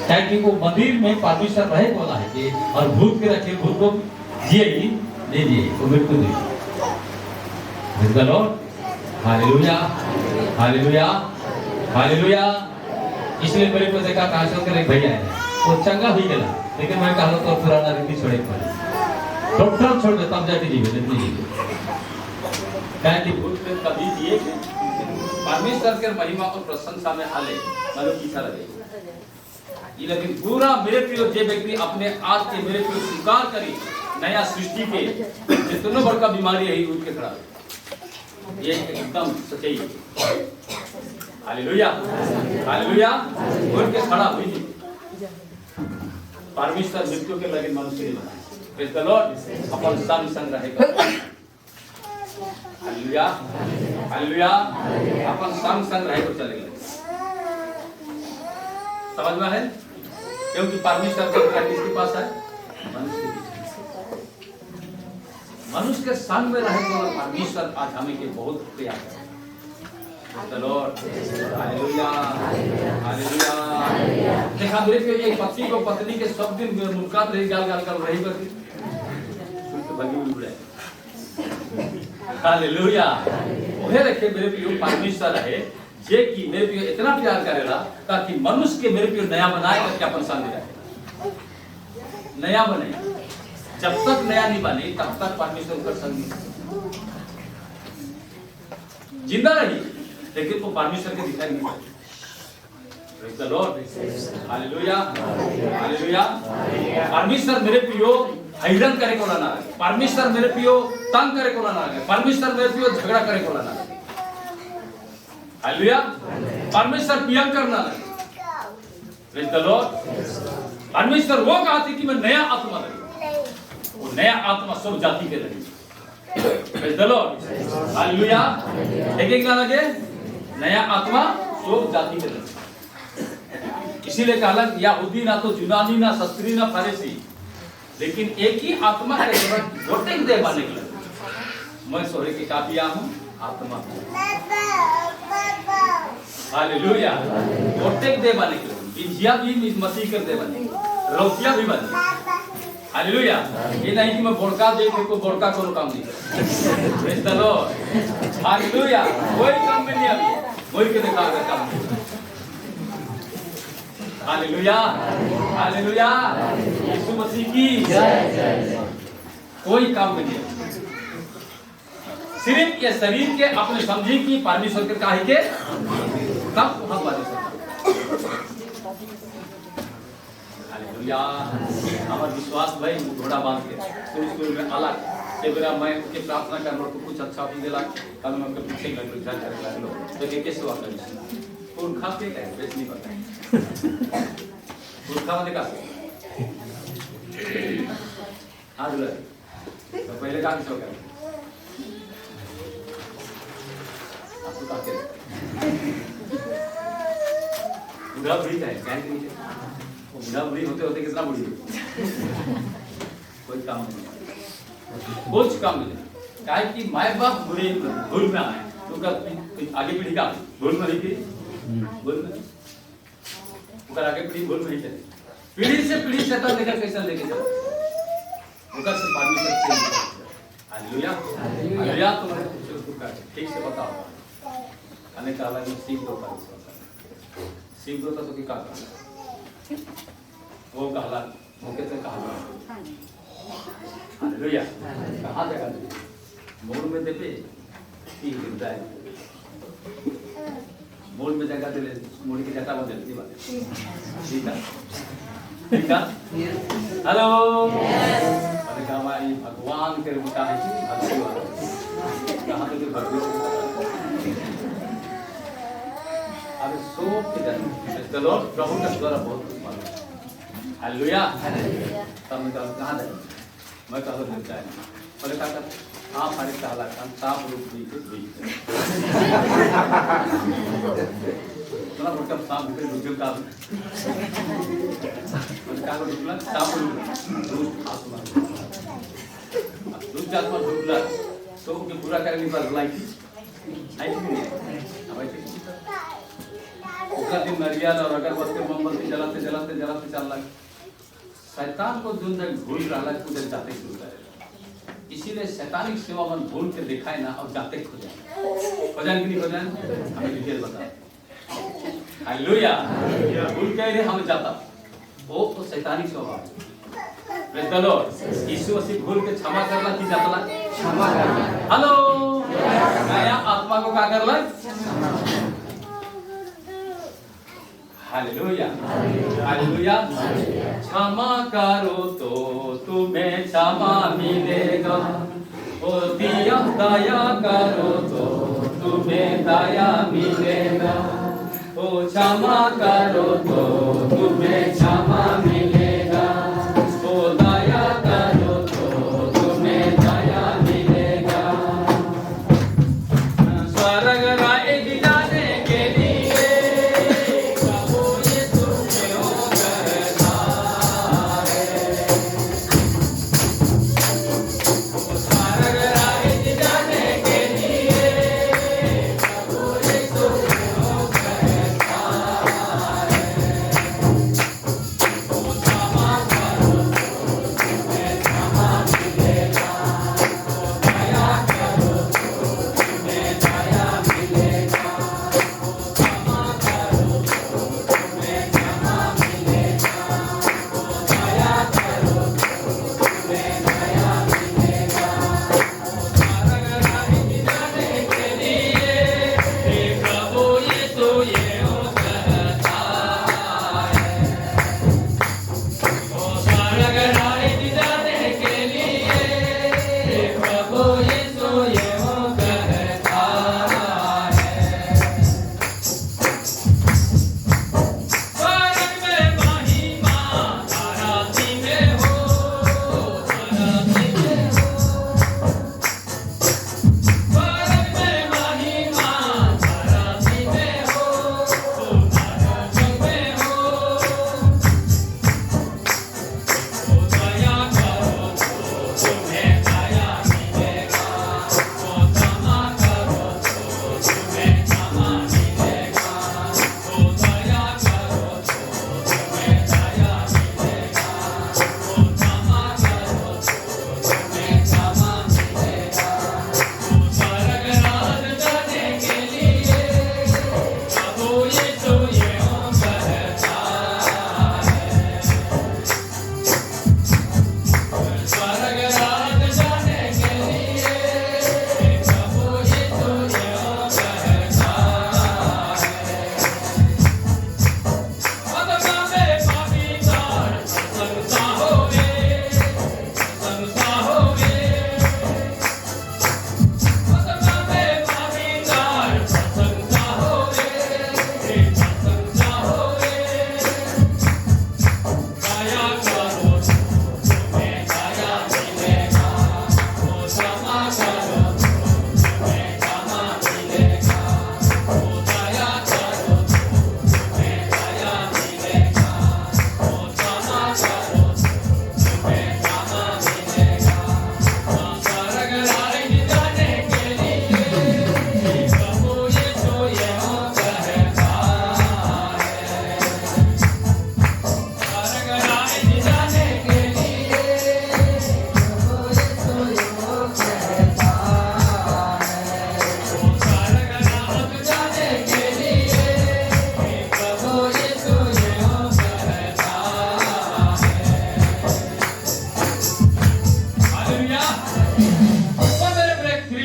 क्या कि वो मंदिर में परमेश्वर रहे बोला है कि और भूत के रखे, भूत को जिए ही नहीं दिए, वो मृत्यु दी। Praise the Lord. Hallelujah. Hallelujah. Hallelujah. इसलिए मेरे को देखा कांसो के एक भैया है, वो चंगा भी गया, लेकिन मैं कहा तो पुराना रीति छोड़े पड़े, डॉक्टर छोड़ दे तब जाके जीवे, नहीं जीवे। क्या कि भूत प्रेत कभी जिए परमेश्वर के महिमा और प्रशंसा में आले मानो की तरह रहे। ये लेकिन पूरा मेरे प्रिय जे व्यक्ति अपने आज के मेरे प्रिय स्वीकार करी नया सृष्टि के जितना बड़का बीमारी है उठ के खड़ा, ये एकदम सच्चाई है। हालेलुया। हालेलुया। उठ के खड़ा हुई। परमेश्वर मृत्यु के लगे मनुष्य नहीं बनाए। Praise the Lord. अपन संग संग रहेगा। हालेलुया। हालेलुया। अपन संग संग रहेगा, चलेगा। समझ में है? क्योंकि परमेश्वर का क्या किसके पास है? मनुष्य के पास। मनुष्य के संग में रहे तो परमेश्वर आज हमें के बहुत प्यार है। Lord hallelujah hallelujah. देखा मेरे को एक पति को पत्नी के सब दिन मुलाकात रही गाल गाल कर रही करती तो बगी उड़ रहे। हालेलुया। ओहे रखे मेरे प्रिय परमेश्वर है जे कि मेरे प्रिय इतना प्यार करेला ताकि मनुष्य के मेरे प्रिय नया बनाए करके अपन संग रहे। नया बने, जब तक नया नहीं बने तब तक परमेश्वर का संग जिंदा रही, लेकिन वो परमेश्वर के दिखाई नहीं पड़े। Praise the Lord hallelujah hallelujah. परमेश्वर मेरे प्रियो हैरान करे को ना लगे, परमेश्वर मेरे प्रियो तंग करे को ना लगे, परमेश्वर मेरे प्रियो झगड़ा करे को ना लगे। हालेलुया। परमेश्वर प्रियंक करना लगे। Praise the Lord. परमेश्वर वो कहते कि मैं नया आत्मा लगी, वो नया आत्मा सब जाति के लगी। Praise the Lord hallelujah. एक ना लगे नया आत्मा सब जाति के लगे। इसीलिए कहला यहूदी ना तो यूनानी ना शास्त्री ना फरीसी, लेकिन एक ही आत्मा के द्वारा गोटे दे बने लगे। मैं सोहे की काफिया हूँ आत्मा। हालेलुया। गोटे दे बने लगे। बिजिया भी मसीह कर दे बने, रोटिया भी बने। हालेलुया। ये नहीं कि मैं बोड़का दे को बोड़का को काम नहीं। Praise the Lord hallelujah. कोई काम में नहीं अभी वही के दिखा कर काम। Hallelujah hallelujah. यीशु मसीह की जय। कोई काम में नहीं, सिर्फ ये शरीर के अपने समझी की परमेश्वर के काहे के तब वहां परमेश्वर। हालेलुया। हमारा विश्वास भाई घोड़ा बांध के स्कूल में अलग के बेरा मैं के प्रार्थना करनो तो कुछ अच्छा भी देला कल मैं उनके पीछे लग विचार करे लागलो तो के कैसे हुआ करी कौन खा के है बेच नहीं पता कौन खा देखा हां बोले तो पहले काम शो कर आपको का के बुढ़ा बुढ़ी है क्या नहीं वो बुढ़ा बुढ़ी होते कितना बुढ़ी कोई काम नहीं, कुछ काम नहीं। काहे कि माय बाप बुरे भूल में आए तो का आगे पीढ़ी का भूल में नहीं की भूल में उनका आगे पीढ़ी भूल में नहीं चली, पीढ़ी से पीढ़ी शैतान लेकर कैसा लेके चला उनका से परमेश्वर से। Hallelujah hallelujah. तो मैं उसको ठीक से बताओ आने का अलग सीख दो परमेश्वर सीख दो तो क्या करना वो कहला मौके से कहा। हालेलुया। कहाँ जगह दे मोड़ में देते ठीक मिलता है, मोड़ में जगह दे मोड़ की जगह बदल दी बात ठीक है ठीक है। हेलो अरे हमारी भगवान के रूप का है कहाँ तो भगवान अरे सो के लॉर्ड प्रभु का द्वारा बहुत कुछ मालूम। हालेलुया। तब मैं कहाँ जाए मैं कहा मिलता है बोले क्या कर हाँ हमारे काला काम साफ रूप दी के दी थोड़ा मोटा साफ के रुझल का बोले क्या कर रुझला साफ रूप रूप आसमान रूप आसमान रुझला तो उनके पूरा करने पर लाइक नहीं नहीं अब ऐसे उसका दिन नरियल और अगरबत्ती मोमबत्ती जलाते जलाते जलाते चल रहा शैतान को जो भूल रहा है उधर जाते शुरू करेगा। इसीलिए शैतानिक सेवा मन भूल के दिखाए ना और जाते खो जाए कि नहीं खो जाए हमें डिटेल बताओ। हालेलुया। भूल कह रहे हम जाता वो तो शैतानिक सेवा। Praise the Lord. Yeshu Masih भूल के क्षमा करला की जातला क्षमा करला। हेलो नया आत्मा को क्या करला हालेलुया हालेलुया। क्षमा करो तो तुम्हें क्षमा मिलेगा, ओ दिया दया करो तो तुम्हें दया मिलेगा, ओ क्षमा करो तो तुम्हें क्षमा मिलेगा, ओ दया करो तो तुम्हें दया मिलेगा। स्वर्ग राज जाने के लिए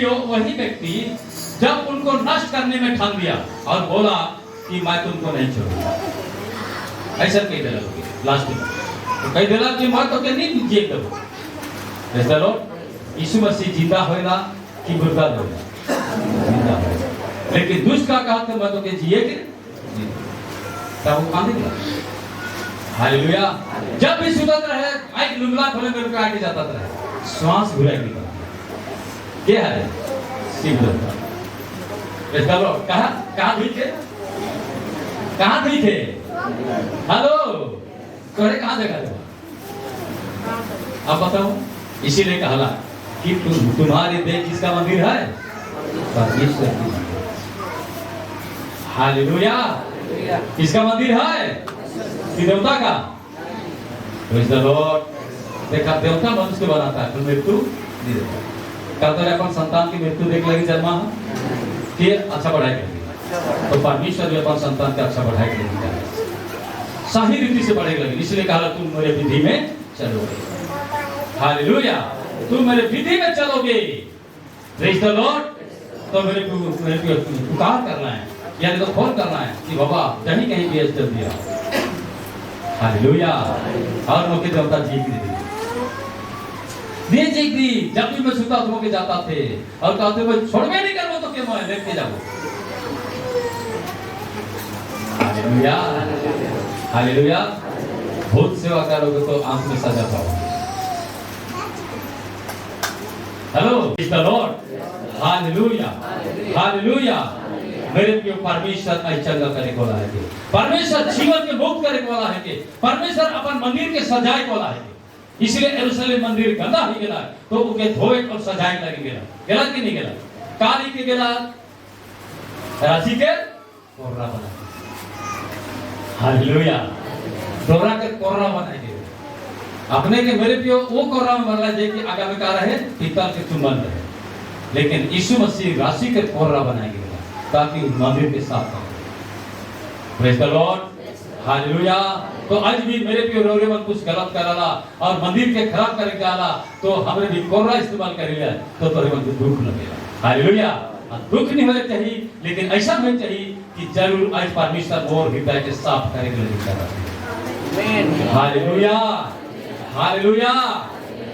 प्रियो वही व्यक्ति जब उनको नष्ट करने में ठान दिया और बोला कि मैं तुमको नहीं छोड़ूंगा, ऐसा कह दिला लास्ट में, तो कह दिला कि मैं तो के नहीं जिए करूं। ऐसा लो यीशु मसीह जिंदा होएगा कि मुर्दा होएगा, जिंदा होएगा। लेकिन दुष्ट का कहा तो मैं तो के जिए कि तब वो कांदे गया। हालेलुया। जब भी सुबह रहे एक लुंगला खोले मेरे को आगे जाता रहे, श्वास घुराई निकला क्या है सिंह कहाँ भी थे, कहाँ भी थे? हेलो तोरे कहाँ जगह थे? अब बताओ, इसीलिए कहा कि तुम्हारे देह किसका मंदिर है? परमेश्वर की मंदिर। हालेलुया। किसका मंदिर है? कि देवता का? Praise the Lord. देखा देवता मनुष्य बनाता है तो मृत्यु नहीं देता। कल तो अपन संतान की मृत्यु देख लगी जन्मा कि अच्छा बढ़ाई करेगी, तो परमेश्वर भी अपन संतान का अच्छा बढ़ाई करेगी, सही रीति से बढ़ेगी लगी। इसलिए कहा तुम मेरे विधि में चलोगे। हालेलुया। तुम मेरे विधि में चलोगे। Praise the Lord. तो मेरे को पुकार करना है, यानी तो फोन करना है कि बाबा कहीं कहीं भी कर दिया। हालेलुया। और मौके देवता जी की दी जब भी मैं सुता के जाता थे और कहते मैं छोड़ में नहीं करूँ तो क्या मैं लेके जाऊँ। हालेलुया। हालेलुया। भूत सेवा करोगे तो आंख में सजा पाओगे। Hello praise the Lord. Hallelujah. Hallelujah. मेरे प्रिय परमेश्वर चंगा करे वाला है, परमेश्वर जीवन के मुक्त करे वाला है, परमेश्वर अपन मंदिर के सजाए वाला है। इसलिए यरूशलेम मंदिर गंदा ही गेला तो उके धोए और सजाए लगे गेला, गेला कि नहीं गेला? काली के गेला राशि के कोर्रा बना। हालेलुया। कोर्रा के कोर्रा बनाए अपने के मेरे प्रियो वो कोर्रा में बनला जे कि आगामी का रहे पीतल के चुंबन रहे, लेकिन यीशु मसीह राशि के कोर्रा बनाएंगे ताकि मंदिर के साथ हो। Praise the Lord. हालेलुया। तो आज भी मेरे प्रिय रोगे मन कुछ गलत कराला और मंदिर के खराब करे जाला तो हमरे भी कोर्रा इस्तेमाल करेला तो तोरे मन को दुख लगेगा। हालेलुया। दुख नहीं होना चाहिए, लेकिन ऐसा होना चाहिए कि जरूर आज परमेश्वर मोर हृदय के साफ करेंगे। आमीन। हालेलुया। हालेलुया।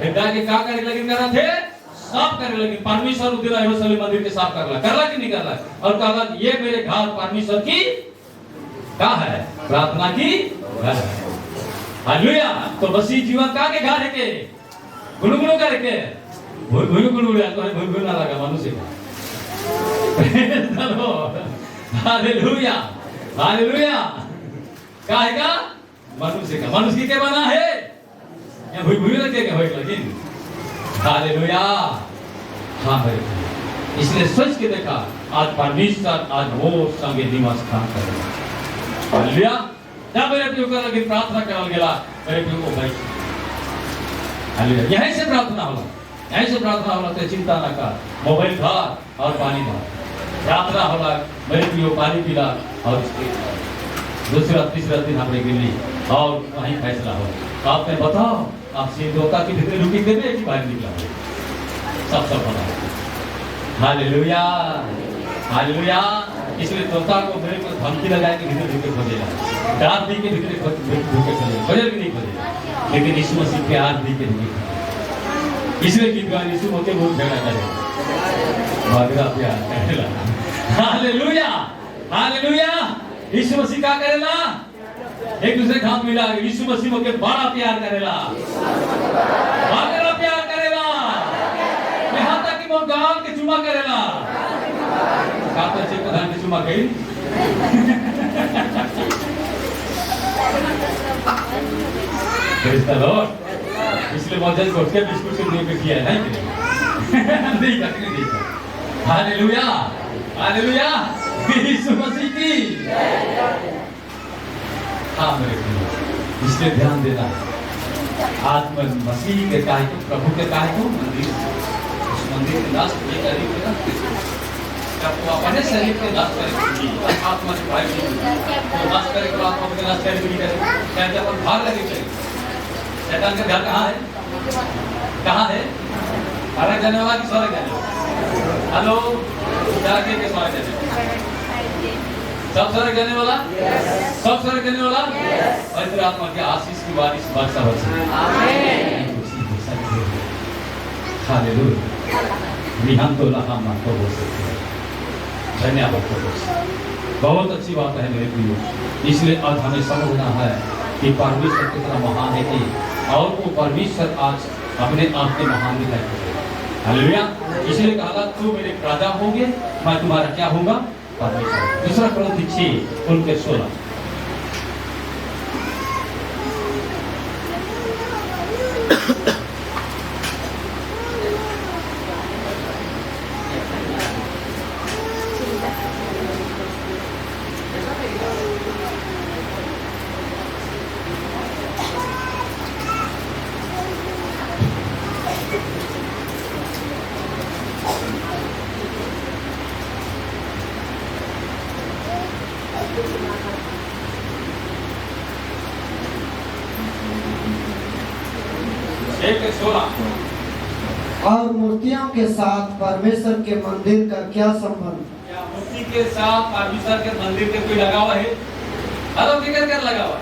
हृदय के क्या करे लगे करा थे? साफ करे लगे। परमेश्वर उस दिन यरूशलेम मंदिर के साफ करला कि नहीं करला? और कहा ये मेरे घर परमेश्वर की क्या है? प्रार्थना की घर है। हालेलुया। तो मसीह जीवन का के घर है के गुणगुण करके भूल ना लगा मनुष्य का। हालेलुया। हालेलुया। क्या है का? मनुष्य का। मनुष्य के बना है या भूल लगे के होए लेकिन। हालेलुया। हाँ भाई, इसलिए सोच के देखा आज परमेश्वर आज वो संगे निवास स्थान करेगा। हालेलुया। जब मेरे प्रिय को लगी प्रार्थना करल गेला मेरे प्रिय को भाई। हालेलुया। यहीं से प्रार्थना होला, यहीं से प्रार्थना होला। तो चिंता ना कर, मोबाइल था और पानी था, प्रार्थना होला। मेरे प्रिय पानी पिला और दूसरा तीसरा दिन हमने गिरली और वहीं फैसला हो। आपने बताओ आप सिंह देवता के भीतर रुकी देवे कि बाहर निकला सब पता। हालेलुया। हालेलुया। इसलिए देवता को मेरे को धमकी लगाए कि भीतर ढुके खोजेगा, डांट दी के भीतर ढुके खोजेगा, खोजेगा कि नहीं खोजेगा? लेकिन यीशु मसीह प्यार दी के ढुके। इसलिए गीत गान यीशु होते बहुत झगड़ा करेगा, भागरा प्यार करेला। हालेलुया। हालेलुया। यीशु मसीह का करेला एक दूसरे हाथ मिला के यीशु मसीह को के बड़ा प्यार करेला, भागरा प्यार करेला, यहाँ तक कि वो गाल के चुमा करेला। काता से प्रधान के चुमा गई। Praise the Lord. इसलिए मौजूद को के बिस्कुट से नहीं किया है नहीं का। हालेलुया। हालेलुया। यीशु मसीह की हाँ मेरे प्रिय। इसलिए ध्यान देना आत्मा मसीह के काय को प्रभु के काय को मंदिर उस मंदिर के नाश ये करेंगे ना जब वो अपने शरीर के नाश करेंगे आत्मा के भाई तो नाश करेंगे आत्मा के नाश करेंगे क्या जब हम भाग लगे चलेंगे। शैतान का घर कहाँ है? कहाँ है? अलग जाने वाला कि स्वर्ग जाने वाला? हेलो, जाके के स्वागत है। सब स्वर्ग देने वाला, सब स्वर्ग देने वाला, पवित्र आत्मा की आशीष की बारिश वर्षा बरसे। हालेलुया। विहान तो लहा मातो हो सकते हैं। धन्यवाद प्रभु। बहुत अच्छी बात है मेरे प्रियो। इसलिए आज हमें समझना है कि परमेश्वर कितना महान है कि और वो परमेश्वर आज अपने आप के महान दिखाई दे। हालेलुया। इसलिए कहा तू मेरे राजा होंगे, मैं तुम्हारा क्या होगा? परमेश्वर। दूसरा कोरिन्थी 6:16। और मूर्तियों के साथ परमेश्वर के मंदिर का क्या संबंध? क्या मूर्ति के साथ परमेश्वर के मंदिर के कोई लगाव है? हेलो, फिक्र कर लगा हुआ है।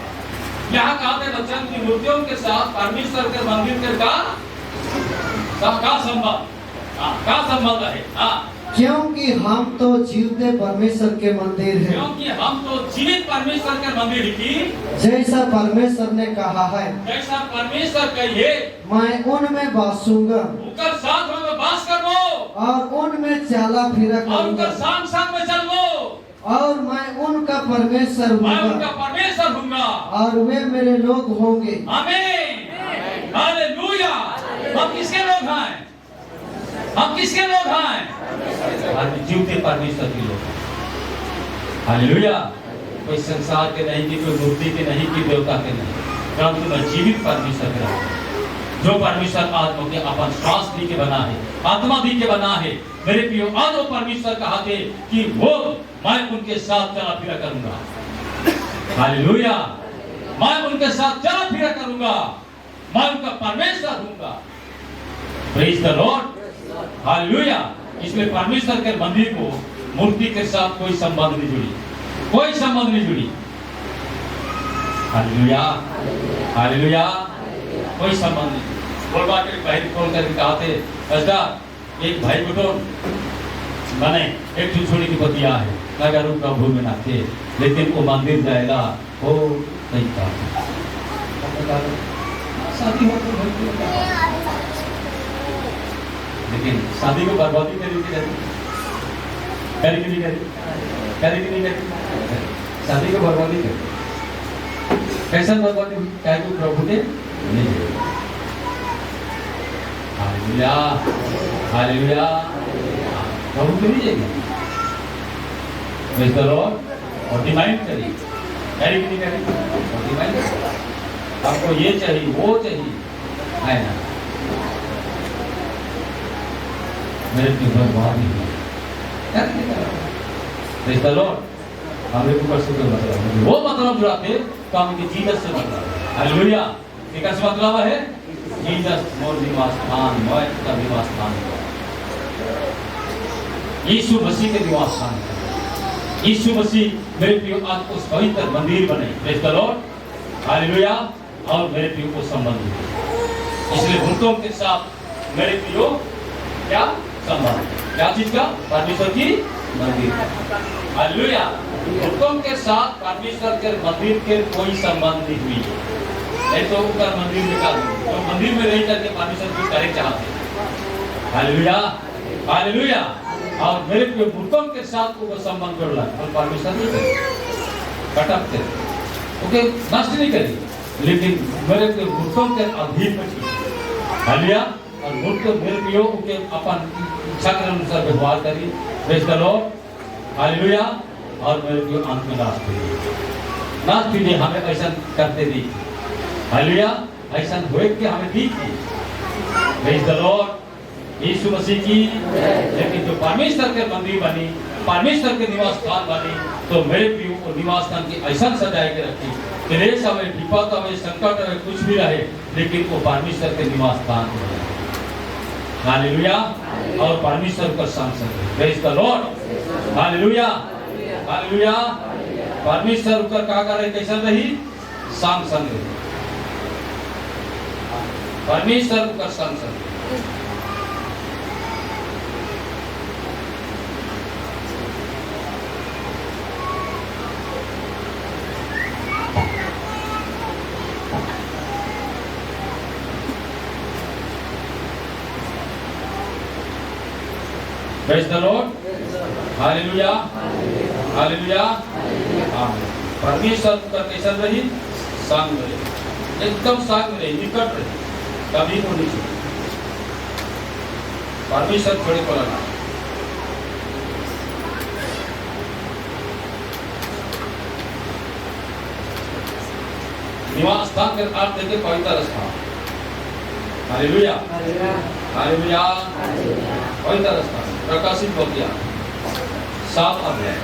यहाँ कहा थे बच्चन की मूर्तियों के साथ परमेश्वर के मंदिर के का संबंध? का संबंध है? क्योंकि हम तो जीवते परमेश्वर के मंदिर हैं। क्योंकि हम तो जीवित परमेश्वर के मंदिर की, जैसा परमेश्वर ने कहा है, जैसा परमेश्वर कहिए, मैं उनमें बसूंगा उनका साथ में वास करो और उनमें चला फिरा और उनका करूंगा संग संग में चलो और मैं उनका परमेश्वर मैं उनका हूँगा परमेश्वर हूँगा और वे मेरे लोग होंगे। आमीन। हालेलुया। हम किसके लोग हैं? हम किसके लोग हैं? जीवते परमेश्वर के लोग। हालेलुया। कोई संसार के नहीं कि कोई मूर्ति के नहीं कि देवता के नहीं, परंतु मैं जीवित परमेश्वर के लोग। जो परमेश्वर आत्मा के अपन श्वास दी के बना है, आत्मा दी के बना है। मेरे प्रियो, आज वो परमेश्वर कहा थे कि वो मैं उनके साथ चला फिरा करूंगा। हालेलुया। मैं उनके साथ चला फिरा करूंगा, मैं उनका परमेश्वर हूँगा। Praise the Lord. हालेलुया। इसलिए परमेश्वर के मंदिर को मूर्ति के साथ कोई संबंध नहीं जुड़ी, कोई संबंध नहीं जुड़ी। हालेलुया। हालेलुया। कोई संबंध नहीं। बोलबा के भाई फोन करके कहा थे, एक भाई बटो बने एक छोटी की पतिया है नगर का भूमि ना थे, लेकिन वो मंदिर जाएगा हो नहीं था। शादी हो तो लेकिन शादी को बर्बादी करी कि नहीं करी? करी कि नहीं करी? शादी को बर्बादी करी। कैसा बर्बादी हुई? क्या कोई प्रभु ने नहीं। हालेलुया। हालेलुया। प्रभु को नहीं जाएगा। Praise the Lord. और डिमांड करी कि नहीं करी? और डिमांड आपको ये चाहिए वो चाहिए है ना? मेरे जीवन बहुत ही प्रेज द लॉर्ड। हमें ऊपर से कोई मतलब नहीं, वो मतलब जुड़ाते काम की जीसस से मतलब। हालेलुया। किससे मतलब है? जीसस मोर निवास स्थान, मैं का निवास स्थान, यीशु मसीह के निवास स्थान। यीशु मसीह मेरे प्रियो आज उस पवित्र मंदिर बने। Praise the Lord. हालेलुया। और मेरे प्रियो को संबंध, इसलिए भूतों के साथ मेरे प्रियो क्या संबंध? क्या चीज का? परमेश्वर की मंदिर। हालेलुया। भूतों के साथ परमेश्वर के मंदिर के कोई संबंध नहीं हुई। तो ऊपर मंदिर में का तो मंदिर में रह करके परमेश्वर की करे चाहते। हालेलुया। हालेलुया। और मेरे प्रिय भूतों के साथ को संबंध जोड़ना और परमेश्वर नहीं करे, कटकते ओके, नष्ट नहीं करी, लेकिन मेरे प्रिय भूतों के अधीन में थी। हालेलुया। और भूत मेरे प्रियो के अपन इच्छा के अनुसार व्यवहार करी। Praise the Lord. हालेलुया। और मेरे प्रियो अंत में नाश कीजिए हमें ऐसा करते दी। हालेलुया। ऐसा हुए कि हमें दी थी। Praise the Lord. Yeshu Masih की। लेकिन जो परमेश्वर के मंदिर बनी, परमेश्वर के निवास स्थान बनी, तो मेरे प्रियो को निवास स्थान की ऐसा सजाए के रखी, क्लेश हवे, विपद हवे, संकट हवे, कुछ भी रहे, लेकिन वो परमेश्वर के निवास स्थान। हालेलुया। और परमेश्वर का संग संग, praise the Lord, hallelujah hallelujah. परमेश्वर का क्या कर रहे, कैसा रही, संग संग रही, परमेश्वर का संग संग। Praise the Lord, hallelujah hallelujah. आमीन। परमेश्वर का कैसा रही, संग रही, एकदम संग रही, निकट रही, कभी को नहीं छोड़ी, परमेश्वर छोड़े को लगा। निवास स्थान के अर्थ है पवित्र स्थान, हालेलुया हालेलुया। पवित्र स्थान प्रकाशित हो गया 7 अध्याय।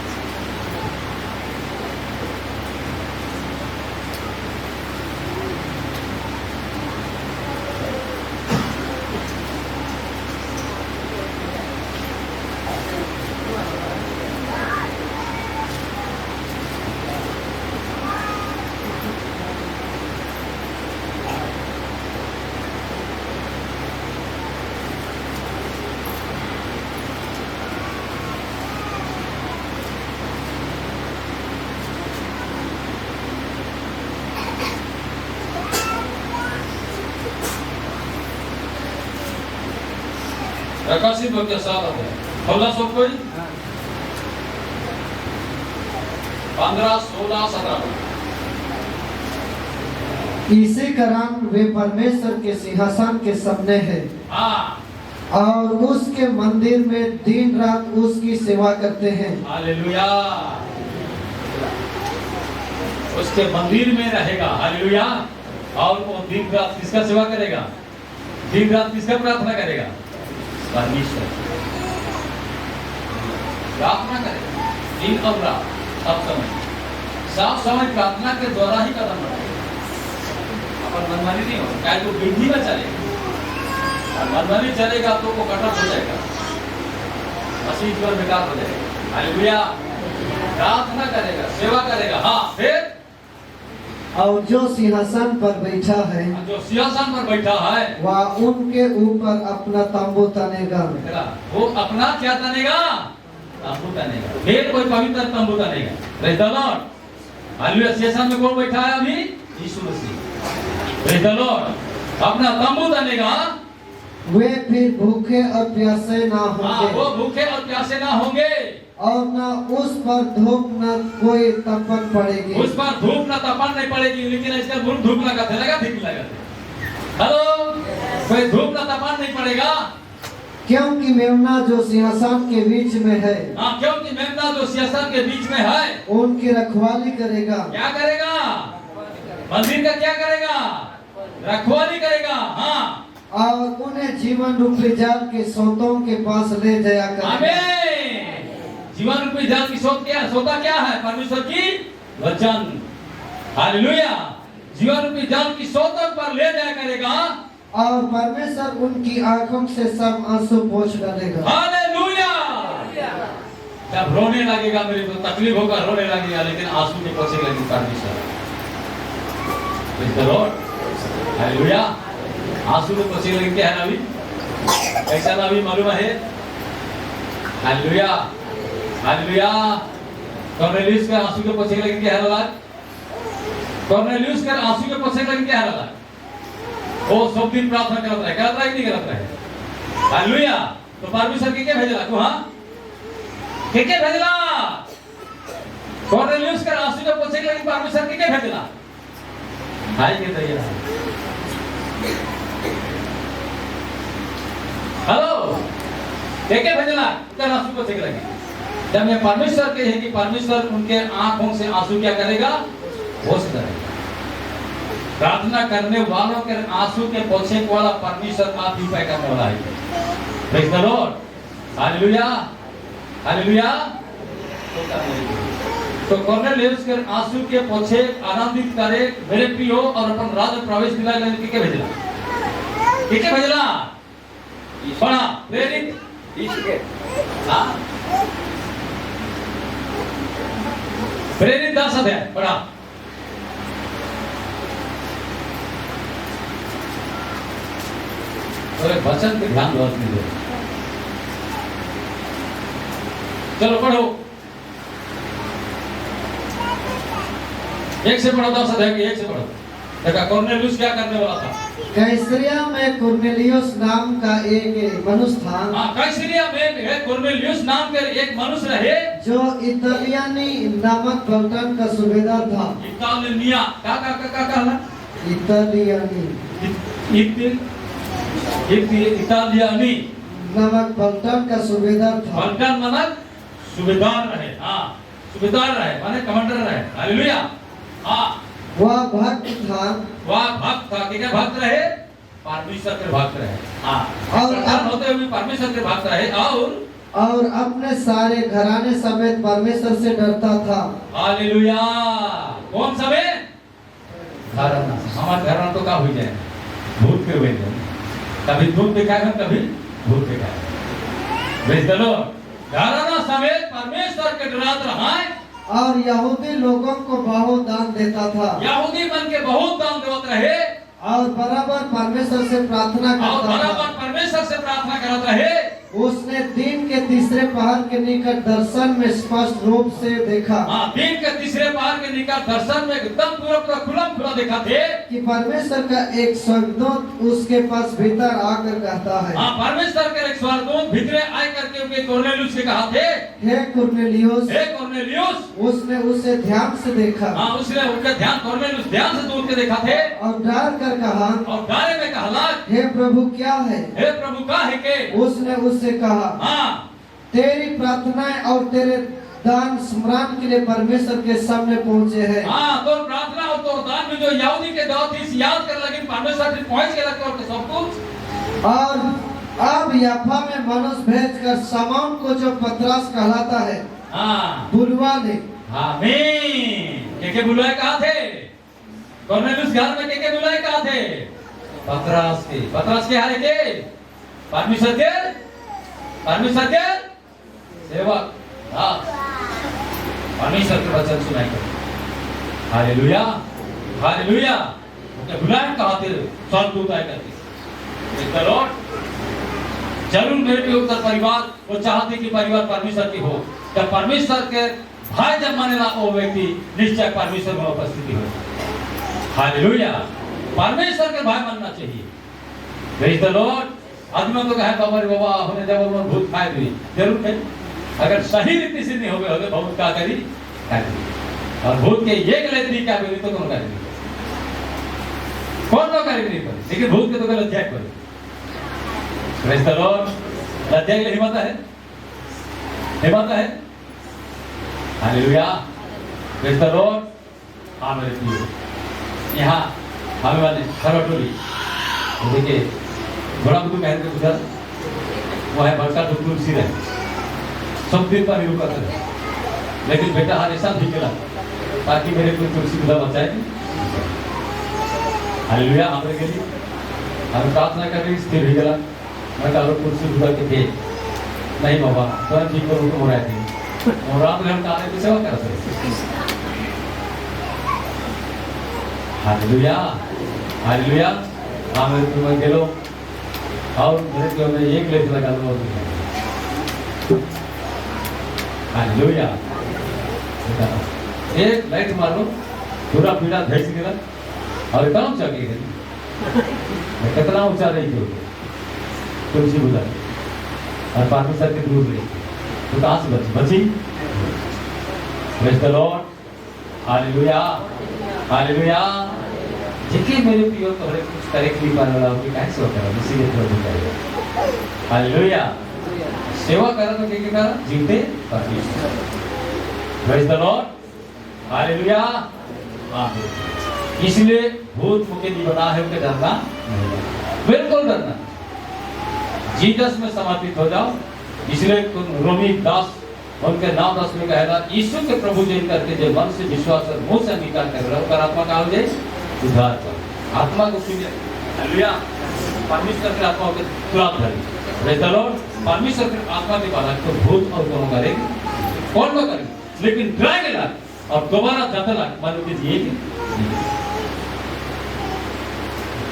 प्रकाशित हो गया 7 अध्याय। खोला सब कोई, 15, 16, 17। इसी कारण वे परमेश्वर के सिंहासन के सामने है, और उसके मंदिर में दिन रात उसकी सेवा करते हैं। हालेलुया। उसके मंदिर में रहेगा, हालेलुया। और वो दिन रात किसका सेवा करेगा, दिन रात किसका प्रार्थना करेगा, परमेश्वर प्रार्थना करेगा, दिन और रात सब समय प्रार्थना के द्वारा ही कदम बढ़ाएगा। अपन मनमानी नहीं होगा, क्या तो विधि में चलेगा, मनमानी चलेगा तो वो कटअप हो जाएगा, मसीह जीवन बेकार हो जाएगा। हालेलुया। प्रार्थना करेगा, सेवा करेगा, हाँ फिर। और जो सिंहासन पर बैठा है, जो सिंहासन पर बैठा है, वह उनके ऊपर अपना तंबू तनेगा। वो अपना क्या तनेगा, तंबू तनेगा। फिर कोई पवित्र तंबू तनेगा। Praise the Lord, hallelujah. सिंहासन में कौन बैठा है अभी, Yeshu Masih. Praise the Lord, अपना तंबू तनेगा। वे फिर भूखे और प्यासे ना होंगे, वो भूखे और प्यासे ना होंगे, और न उस पर धूप न कोई तपन पड़ेगी। उस पर धूप न तपन नहीं पड़ेगी, लेकिन इसका धूप लगा ठीक लगा। हेलो, कोई धूप न तपन नहीं पड़ेगा, क्योंकि मेमना जो सिंहासन के बीच में है, हाँ, क्योंकि मेमना जो सिंहासन के बीच में है, उनकी रखवाली करेगा। क्या करेगा, मंदिर का क्या करेगा, रखवाली करेगा, हाँ। और उन्हें जीवन रूपी जाल के सोतों के पास ले जाया करेगा। आमीन। जीवन रूपी जाल की सोत क्या, सोता क्या है, परमेश्वर की वचन। हालेलुया। जीवन रूपी जाल की सोतों पर ले जाया करेगा, और परमेश्वर उनकी आंखों से सब आंसू पोंछ डालेगा। हालेलुया। जब रोने लगेगा, मेरे को तकलीफ होगा, रोने लगेगा, लेकिन आंसू के पोंछे लगेगी परमेश्वर। Praise the Lord, hallelujah. आंसू के पोंछे लगेंगे क्या है ना, अभी कैसा ना अभी मालूम है। Hallelujah hallelujah. कॉर्नेलियस के आंसू के पोंछे लगेंगे क्या है, कॉर्नेलियस के आंसू के पोंछे लगेंगे क्या है। वो सब दिन प्रार्थना करता है कि नहीं करता है। हालेलुया। तो परमेश्वर के भेजला को, हाँ, के भेजला, कॉर्नेलियस के आंसू के पोंछे लगेंगे परमेश्वर के भेजला, हाय के तैयार। हेलो, क्या भेजना, क्या आंसू को ठीक लगे। जब मैं परमेश्वर के है कि परमेश्वर उनके आंखों से आंसू क्या करेगा, होश करेगा। प्रार्थना करने वालों के आंसू के पोंछे वाला परमेश्वर आप ही पे करने वाला है। Praise the Lord, hallelujah hallelujah. तो कॉर्नेलियस के आंसू के पोंछे आनंदित करे मेरे प्रियो, और अपन राज्य प्रवेश दिला लेने के भेजना, के भेजना, पढ़ा प्रेरित हाँ प्रेरित 10 अध्याय पढ़ा। और वचन पे ध्यान बहुत नहीं दे। चलो पढ़ो, एक से पढ़ो 10 अध्याय के 1 से पढ़ो। देखा कॉर्नेलियुस क्या करने वाला था। कैसरिया में कुरनेलियुस नाम का एक मनुष्य था। हाँ, कैसरिया में कुरनेलियुस नाम के एक मनुष्य रहे जो इतालियानी नामक पलटन का सूबेदार था। इतालिया क्या कहला इतालियानी इतालियानी नामक पलटन का सूबेदार था। पलटन मतलब सूबेदार रहे। हाँ सूबेदार रहे माने कमांडर रहे। हालेलुया। हाँ वह भक्त था। वह भक्त था। क्या भक्त रहे? परमेश्वर के भक्त रहे। हाँ और प्रधान होते हुए परमेश्वर के भक्त रहे और अपने सारे घराने समेत परमेश्वर से डरता था। हालेलुया। कौन समेत? घराना। हमारे घराना तो क्या हो जाए भूत के हुए जाए। कभी भूत दिखाएगा कभी भूत दिखाएगा। Praise the Lord. घराना समेत परमेश्वर के डरात रहा है। और यहूदी लोगों को बहुत दान देता था। यहूदी बन के बहुत दान देवत रहे और बराबर परमेश्वर से प्रार्थना करता रहे। उसने दिन के तीसरे पहर के निकट दर्शन में स्पष्ट रूप से देखा। हाँ, दिन के तीसरे पहर के निकट दर्शन में एकदम पूरा खुला देखा थे कि परमेश्वर का एक स्वर्गदूत उसके पास भीतर आकर कहता है। हाँ, परमेश्वर का एक स्वर्गदूत भीतर आए करके उनके कुरनेलियुस से कहा थे, हे कुरनेलियुस। हे कुरनेलियुस। उसने उसे ध्यान से देखा। हाँ, उसने उनका ध्यान कुरनेलियुस ध्यान से दूर के देखा थे और डर कर कहा, और डरे में कहला, हे प्रभु क्या है? हे प्रभु का है के? उसने उससे कहा, हाँ, तेरी प्रार्थनाएं और तेरे दान स्मरण के लिए परमेश्वर के सामने पहुंचे हैं। हाँ, तो प्रार्थना और तो दान में जो यहूदी के दाव थी याद कर लगे परमेश्वर से पहुंच के लगता और सब कुछ। और अब याफा में मनुष्य भेजकर शमौन को जो पतरस कहलाता है, हाँ, बुलवा ले। आमीन। के बुलाए कहा थे? कुरनेलियुस घर में के बुलाए कहा थे? पतरस के हारे के परमेश्वर के सेवक। हाँ, परमेश्वर के वचन सुनाई कर। Hallelujah hallelujah. उनके बुलाए कहा थे स्वर्गदूत आए करके। Praise the Lord. जरूर मेरे भी उत्तर परिवार वो चाहते कि परिवार परमेश्वर की हो। जब परमेश्वर के भाई जब मानेला वो व्यक्ति निश्चय परमेश्वर में उपस्थिति हो। हालेलुया। परमेश्वर के भाई मानना चाहिए। Praise the Lord. आदमी तो कहे बाबा रे बाबा होने जब वो भूत खाए भी जरूर नहीं। अगर सही रीति से नहीं हो गए बहुत क्या करी और भूत के ये गलत तरीका भी तो कौन करेगी? कौन तो करेगी नहीं पर लेकिन भूत के तो गलत त्याग करे। Praise the Lord. लज्जा के लिए हिम्मत है। हालेलुया। Praise the Lord. हाँ मेरे प्रियो, यहाँ हमें वाले खरवटोली देखिए घोड़ा बुद्धू कहते हैं उधर वो है बड़का दुखुल सिर है सब दिन पर रुका है लेकिन बेटा हमेशा भिगला ताकि मेरे को तुलसी खुदा बचाए। हालेलुया। हमारे के लिए हम प्रार्थना कर रही स्थिर भिगला मैं कहा तुलसी खुदा के थे नहीं बाबा तो ठीक करो तो हो रहे थे और रात में हम तारे की सेवा कर सकते। Hallelujah hallelujah. हाँ मेरे को मैं गेलो और मेरे को मैं एक लेट लगा दूँ। हालेलुया। एक लाइट मारो पूरा पीड़ा भेज गया और इतना ऊंचा गई कितना ऊंचा रही थी तुलसी बुला और परमेश्वर के दूर रही तो कहाँ से बची? Praise the Lord. Hallelujah hallelujah. जितने मेरे प्रियो तो हर कुछ करेक्टली पाने वाला होगी कैसे होता है इसीलिए प्रभु करेगा। हालेलुया। सेवा करा तो क्या करा जीते परमेश्वर। Praise the Lord. हालेलुया। आमीन। इसलिए भूत मुझे नहीं बना है उनके डरना बिल्कुल डरना। जीसस में समर्पित हो जाओ। इसलिए रोमी 10 उनके 9-10 में कहेगा यीशु के प्रभु जैन करके जो मन से विश्वास और मुंह से अंगीकार कर रहा हो आत्मा का हो जाए उद्धार कर आत्मा को सुनिए। हालेलुया। परमेश्वर के आत्मा को तुरंत धरिए। परमेश्वर के आत्मा के बालक को भूत और कौन करेगी, कौन को करेगी, लेकिन ड्राई गेला और दोबारा जतला मालूम कीजिए कि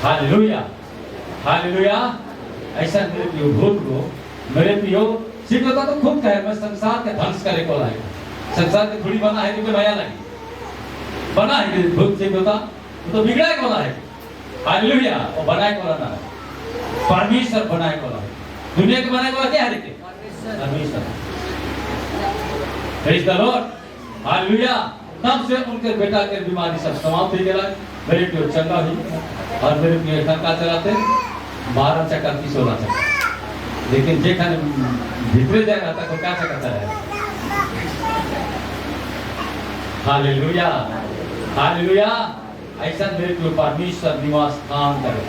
हालेलुया हालेलुया। ऐसा मेरे प्रियो भूत को मेरे प्रियो सिर्फ तो खुद कहे मैं संसार के ध्वंस करे को लाए, संसार के थोड़ी बना है कि भया लगी बना है कि भूत सिर्फ होता तो बिगड़ा को है। हालेलुया। और बनाए को ना परमेश्वर बनाए को है, दुनिया के बनाए को क्या है के परमेश्वर। Praise the Lord hallelujah. तब से उनके बेटा के बीमारी सब समाप्त हो गया, मेरे प्रियो चंगा हुई और मेरे प्रियो का चलाते 12 चक्कर की 16 चक्कर, लेकिन जे खाने भीतर जाए रहता तो क्या चक्कर है। Hallelujah hallelujah. ऐसा मेरे प्रियो परमेश्वर निवास स्थान करे,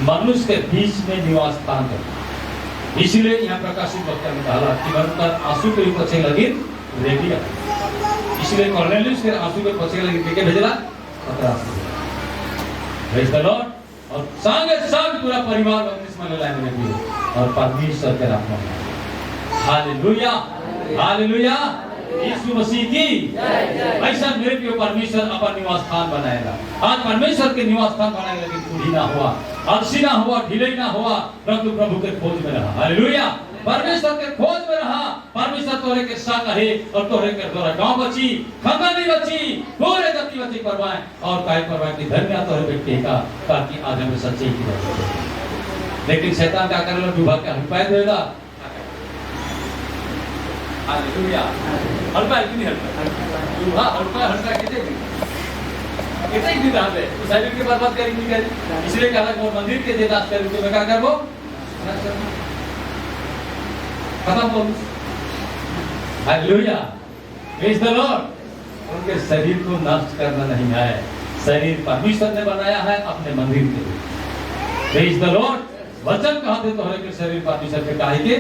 मनुष्य के बीच में निवास स्थान करे। इसलिए यहाँ प्रकाशित वक्ता ने कहा कि मनुष्य आंसू के पछे लगी रेडिया, इसलिए कॉर्नेलियस के आंसू के पछे लगी देके भेजला पतरस। Praise the Lord. और संगे संग पूरा परिवार बपतिस्मा ले लाए मेरे प्रियो और परमेश्वर के राह में। Hallelujah hallelujah. यीशु मसीह की ऐसा मेरे प्रियो परमेश्वर अपना निवास स्थान बनाएगा। आज परमेश्वर के निवास स्थान बनाने लगे, बूढ़ी ना हुआ, अलसी ना हुआ, ढीले ना हुआ, परंतु प्रभु के खोज में रहा। हालेलुया। परमेश्वर के खोज में रहा, परमेश्वर तोरे के संग है और तोरे के द्वारा गांव बची, खानदानी बची, पूरे गति बची परवाए और काय परवाए की धन्य तोरे व्यक्ति का ताकि आज हम सच्चाई की बात। लेकिन शैतान क्या करेगा, डूबा के हल्पाए देगा। हालेलुया। हल्का है कि नहीं हल्का? हां हल्का हल्का कितने दिन रहते तो शरीर के बर्बाद करेंगे क्या? इसलिए कहा वो मंदिर के देदास कर तो मैं क्या कर वो खत्म हो। हालेलुया। Praise the Lord. उनके शरीर को नष्ट करना नहीं है, शरीर परमेश्वर ने बनाया है अपने मंदिर के लिए। Praise the Lord. वचन कहते तो है कि शरीर परमेश्वर के काहे के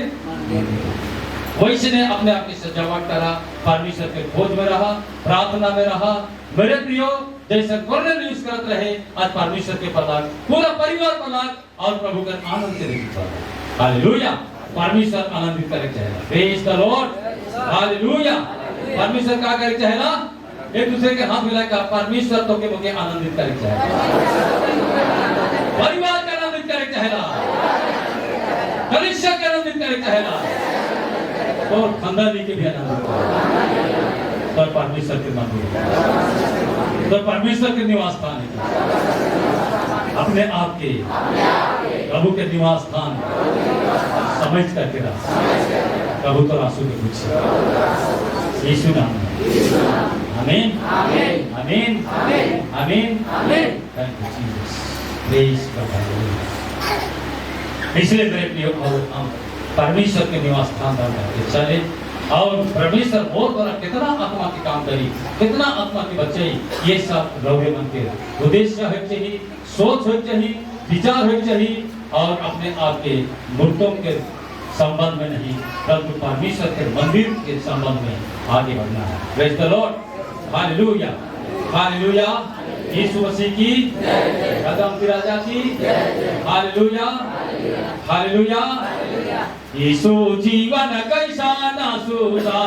वैसे ने अपने आप की सजावट करा, परमेश्वर के खोज में रहा, प्रार्थना में रहा। मेरे प्रियो जैसे कॉर्नेलियस करत रहे, आज परमेश्वर के पलाक पूरा परिवार पलाक और प्रभु का आनंद से देखता है। हालेलुया। परमेश्वर आनंदित करे चाहेगा। Praise the Lord hallelujah. परमेश्वर का करे चाहेगा, एक दूसरे के हाथ मिलाकर परमेश्वर तो के मुझे आनंदित करे चाहेगा, परिवार का आनंदित करे चाहेगा, कलीसिया के आनंदित करे चाहेगा और खानदानी के भी आनंद तो परमेश्वर के मंदिर, तो परमेश्वर के निवास स्थान है। अपने आप के प्रभु के निवास स्थान समझ करके रहा। प्रभु तो आंसू के पूछे यीशु नाम में। आमीन आमीन आमीन आमीन आमीन। Thank you Jesus. Praise God. इसलिए मेरे प्रियो परमेश्वर के निवास स्थान करके चले और परमेश्वर बहुत बड़ा कितना आत्मा के काम करी, कितना आत्मा के बच्चे, ये सब रौरे मन के उद्देश्य हो चाहिए, सोच हो चाहिए, विचार हो चाहिए और अपने आप के मूर्तों के संबंध में नहीं परंतु परमेश्वर के मंदिर के संबंध में आगे बढ़ना है। Praise the Lord hallelujah hallelujah. Yeshu Masih की कदम की राजा की हालेलुया हालेलुया। यीशु जीवन कैसा ना सुधा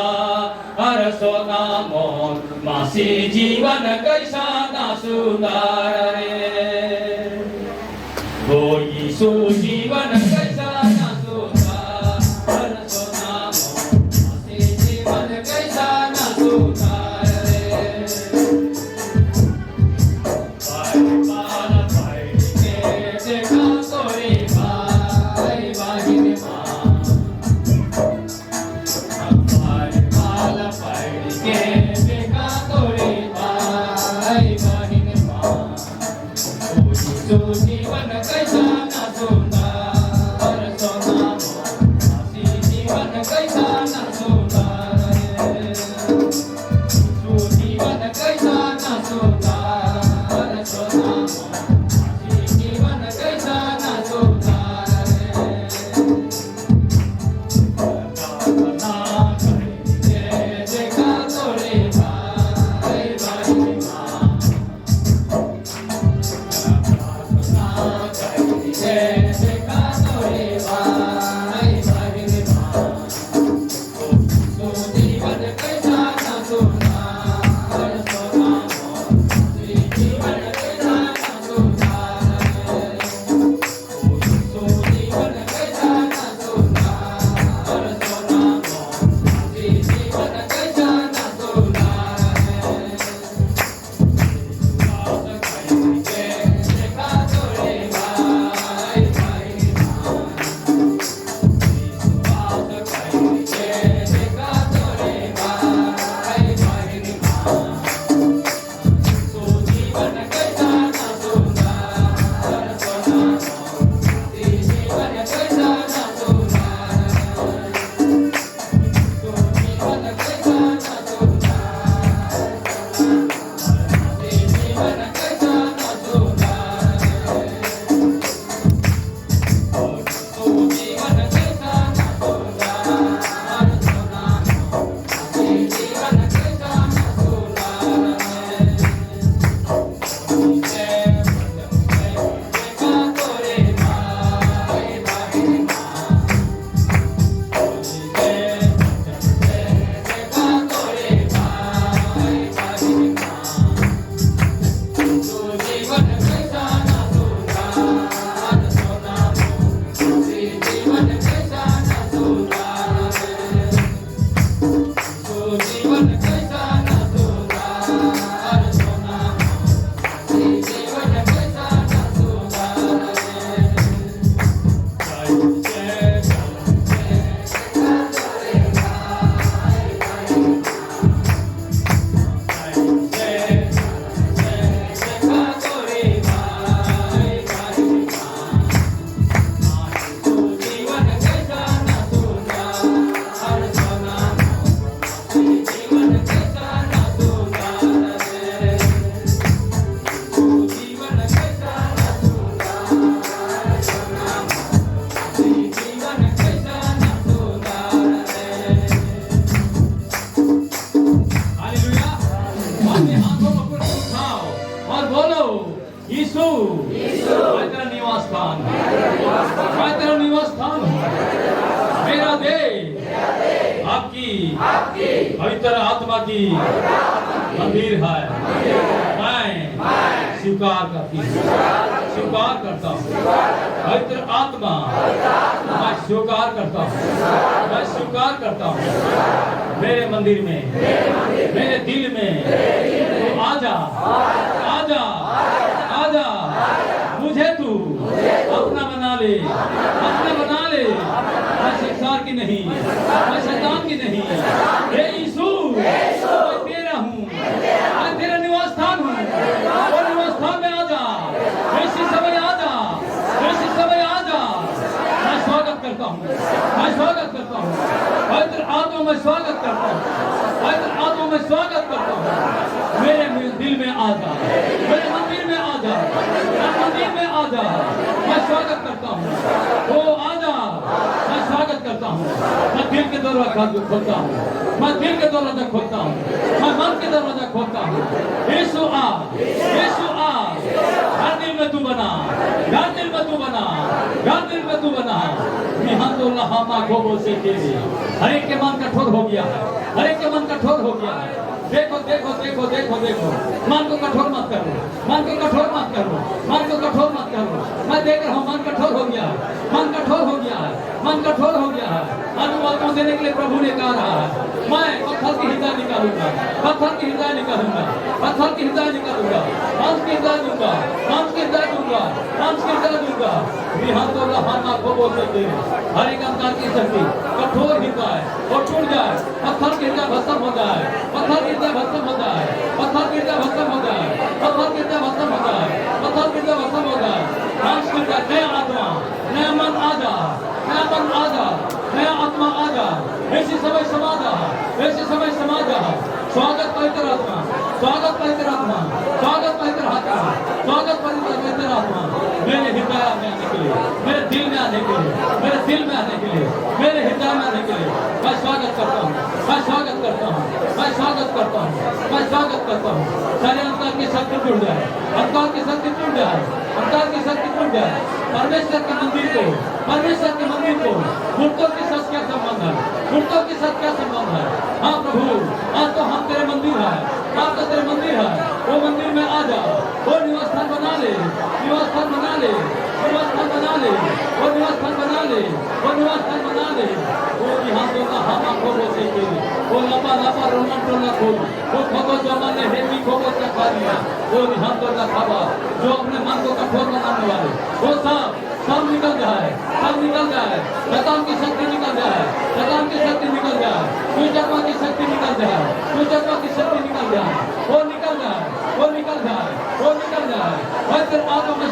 हर सोना मोर मासी जीवन कैसा ना सुधार रे। वो यीशु जीवन कैसा ना सुधा हर सोना मोर मासी जीवन कैसा ना सुधार रे। पाल पाल के देखा तोरे भाई बहिन मां, पाल पाल के देखा तोरे भाई बहिन मां। जीवन कैसा ना सुंदर यीशु मैं तेरा निवास स्थान हूँ, मैं तेरा निवास स्थान हूँ। मेरा देह आपकी पवित्र आत्मा की मंदिर है। मैं स्वीकार करती हूँ, स्वीकार करता हूँ। पवित्र आत्मा मैं स्वीकार करता हूँ, मैं स्वीकार करता हूँ। मेरे मंदिर में, मेरे दिल में तू आजा, आजा, आजा। मुझे तू अपना बना ले, अपना बना ले। मैं संसार की नहीं, मैं शैतान की नहीं। हे यीशु मैं तेरा हूँ, मैं तेरा निवास स्थान हूँ। वो निवास स्थान में आजा, इसी समय आजा, इसी समय आजा। मैं स्वागत करता हूँ, मैं स्वागत करता हूँ। पवित्र आत्मा में स्वागत करता हूँ, पवित्र आत्मा में स्वागत करता हूँ। मेरे दिल में आजा, मेरे मंदिर में आजा, मेरे मंदिर में आजा। मैं स्वागत करता हूँ, वो आजा। मैं स्वागत करता हूँ। मैं दिल के दरवाजा खोलता हूँ, मैं दिल के दरवाजा खोलता हूँ, मैं मन के दरवाजा खोलता हूँ। यीशु आ, यीशु आ। हर दिल में तू बना, हर दिल में तू बना, हर दिल में तू बना। यहाँ तो लहामा गोबो से तेरे हर एक के मन कठोर हो गया है, हर एक के मन कठोर हो गया है। देखो देखो देखो देखो देखो, मन को कठोर मत करो, मन को कठोर मत करो, मन को कठोर मत करो। मैं देख रहा हूँ मन कठोर हो गया है, मन कठोर हो गया है, मन कठोर हो गया है। अनुवादों देने के लिए प्रभु ने कहा रहा है, मैं पत्थर की हृदय निकालूंगा, पत्थर की हृदय निकालूंगा, पत्थर की हृदय निकालूंगा, मांस की हृदय दूंगा, मांस की हृदय दूंगा, मांस की हृदय दूंगा। यहाँ तो लहाना को बोल सकते हैं। हर एक अंकार की शक्ति कठोर हृदय और टूट जाए, पत्थर की हृदय भस्म हो जाए, पत्थर की हृदय भस्म हो जाए, पत्थर की हृदय भस्म हो जाए, पत्थर की हृदय भस्म हो जाए, पत्थर की हृदय भस्म हो जाए। मांस की हृदय, नया आत्मा, नया मन आजा, नया मन आजा, नया आत्मा आजा। ऐसी समय समा जा, ऐसी समय समा जा। स्वागत पवित्र आत्मा, स्वागत पवित्र आत्मा, स्वागत पवित्र आत्मा, स्वागत पवित्र आत्मा। मेरे हृदय में आने के लिए, मेरे दिल में आने के लिए, मेरे दिल में आने के लिए, मेरे हृदय में आने के लिए मैं स्वागत करता हूँ, मैं स्वागत करता हूँ, मैं स्वागत करता हूँ, मैं स्वागत करता हूँ। सारे अंकार की शक्ति टूट जाए, अंकार की शक्ति टूट जाए, अंकार की शक्ति टूट जाए। परमेश्वर के मंदिर को, परमेश्वर के मंदिर को मूर्तों के साथ क्या संबंध है, मूर्तों के साथ क्या संबंध है? हाँ प्रभु, आज तो हम तेरे मंदिर है, आज तो तेरे मंदिर है। वो मंदिर में आ जा, वो निवास स्थान बना ले, निवास स्थान बना ले, निवास स्थान बना ले, वो निवास स्थान बना ले, वो निवास स्थान बना ले। वो यहाँ तो ना हम आपको बोलते थे, वो लपा लपा रोमन टोला खोल, वो खोको जमाने हेमी खोको चखा दिया, वो यहाँ तो ना खावा जो अपने मन को कठोर बनाने वाले, वो सब निकल जाए, सब निकल जाए। शैतान की शक्ति निकल जाए, शैतान की शक्ति निकल जाए, दुष्टात्मा की शक्ति निकल जाए, दुष्टात्मा की शक्ति निकल जाए। वो निकल जाए, वो निकल जाए, वो निकल जाए। और फिर आत्मा में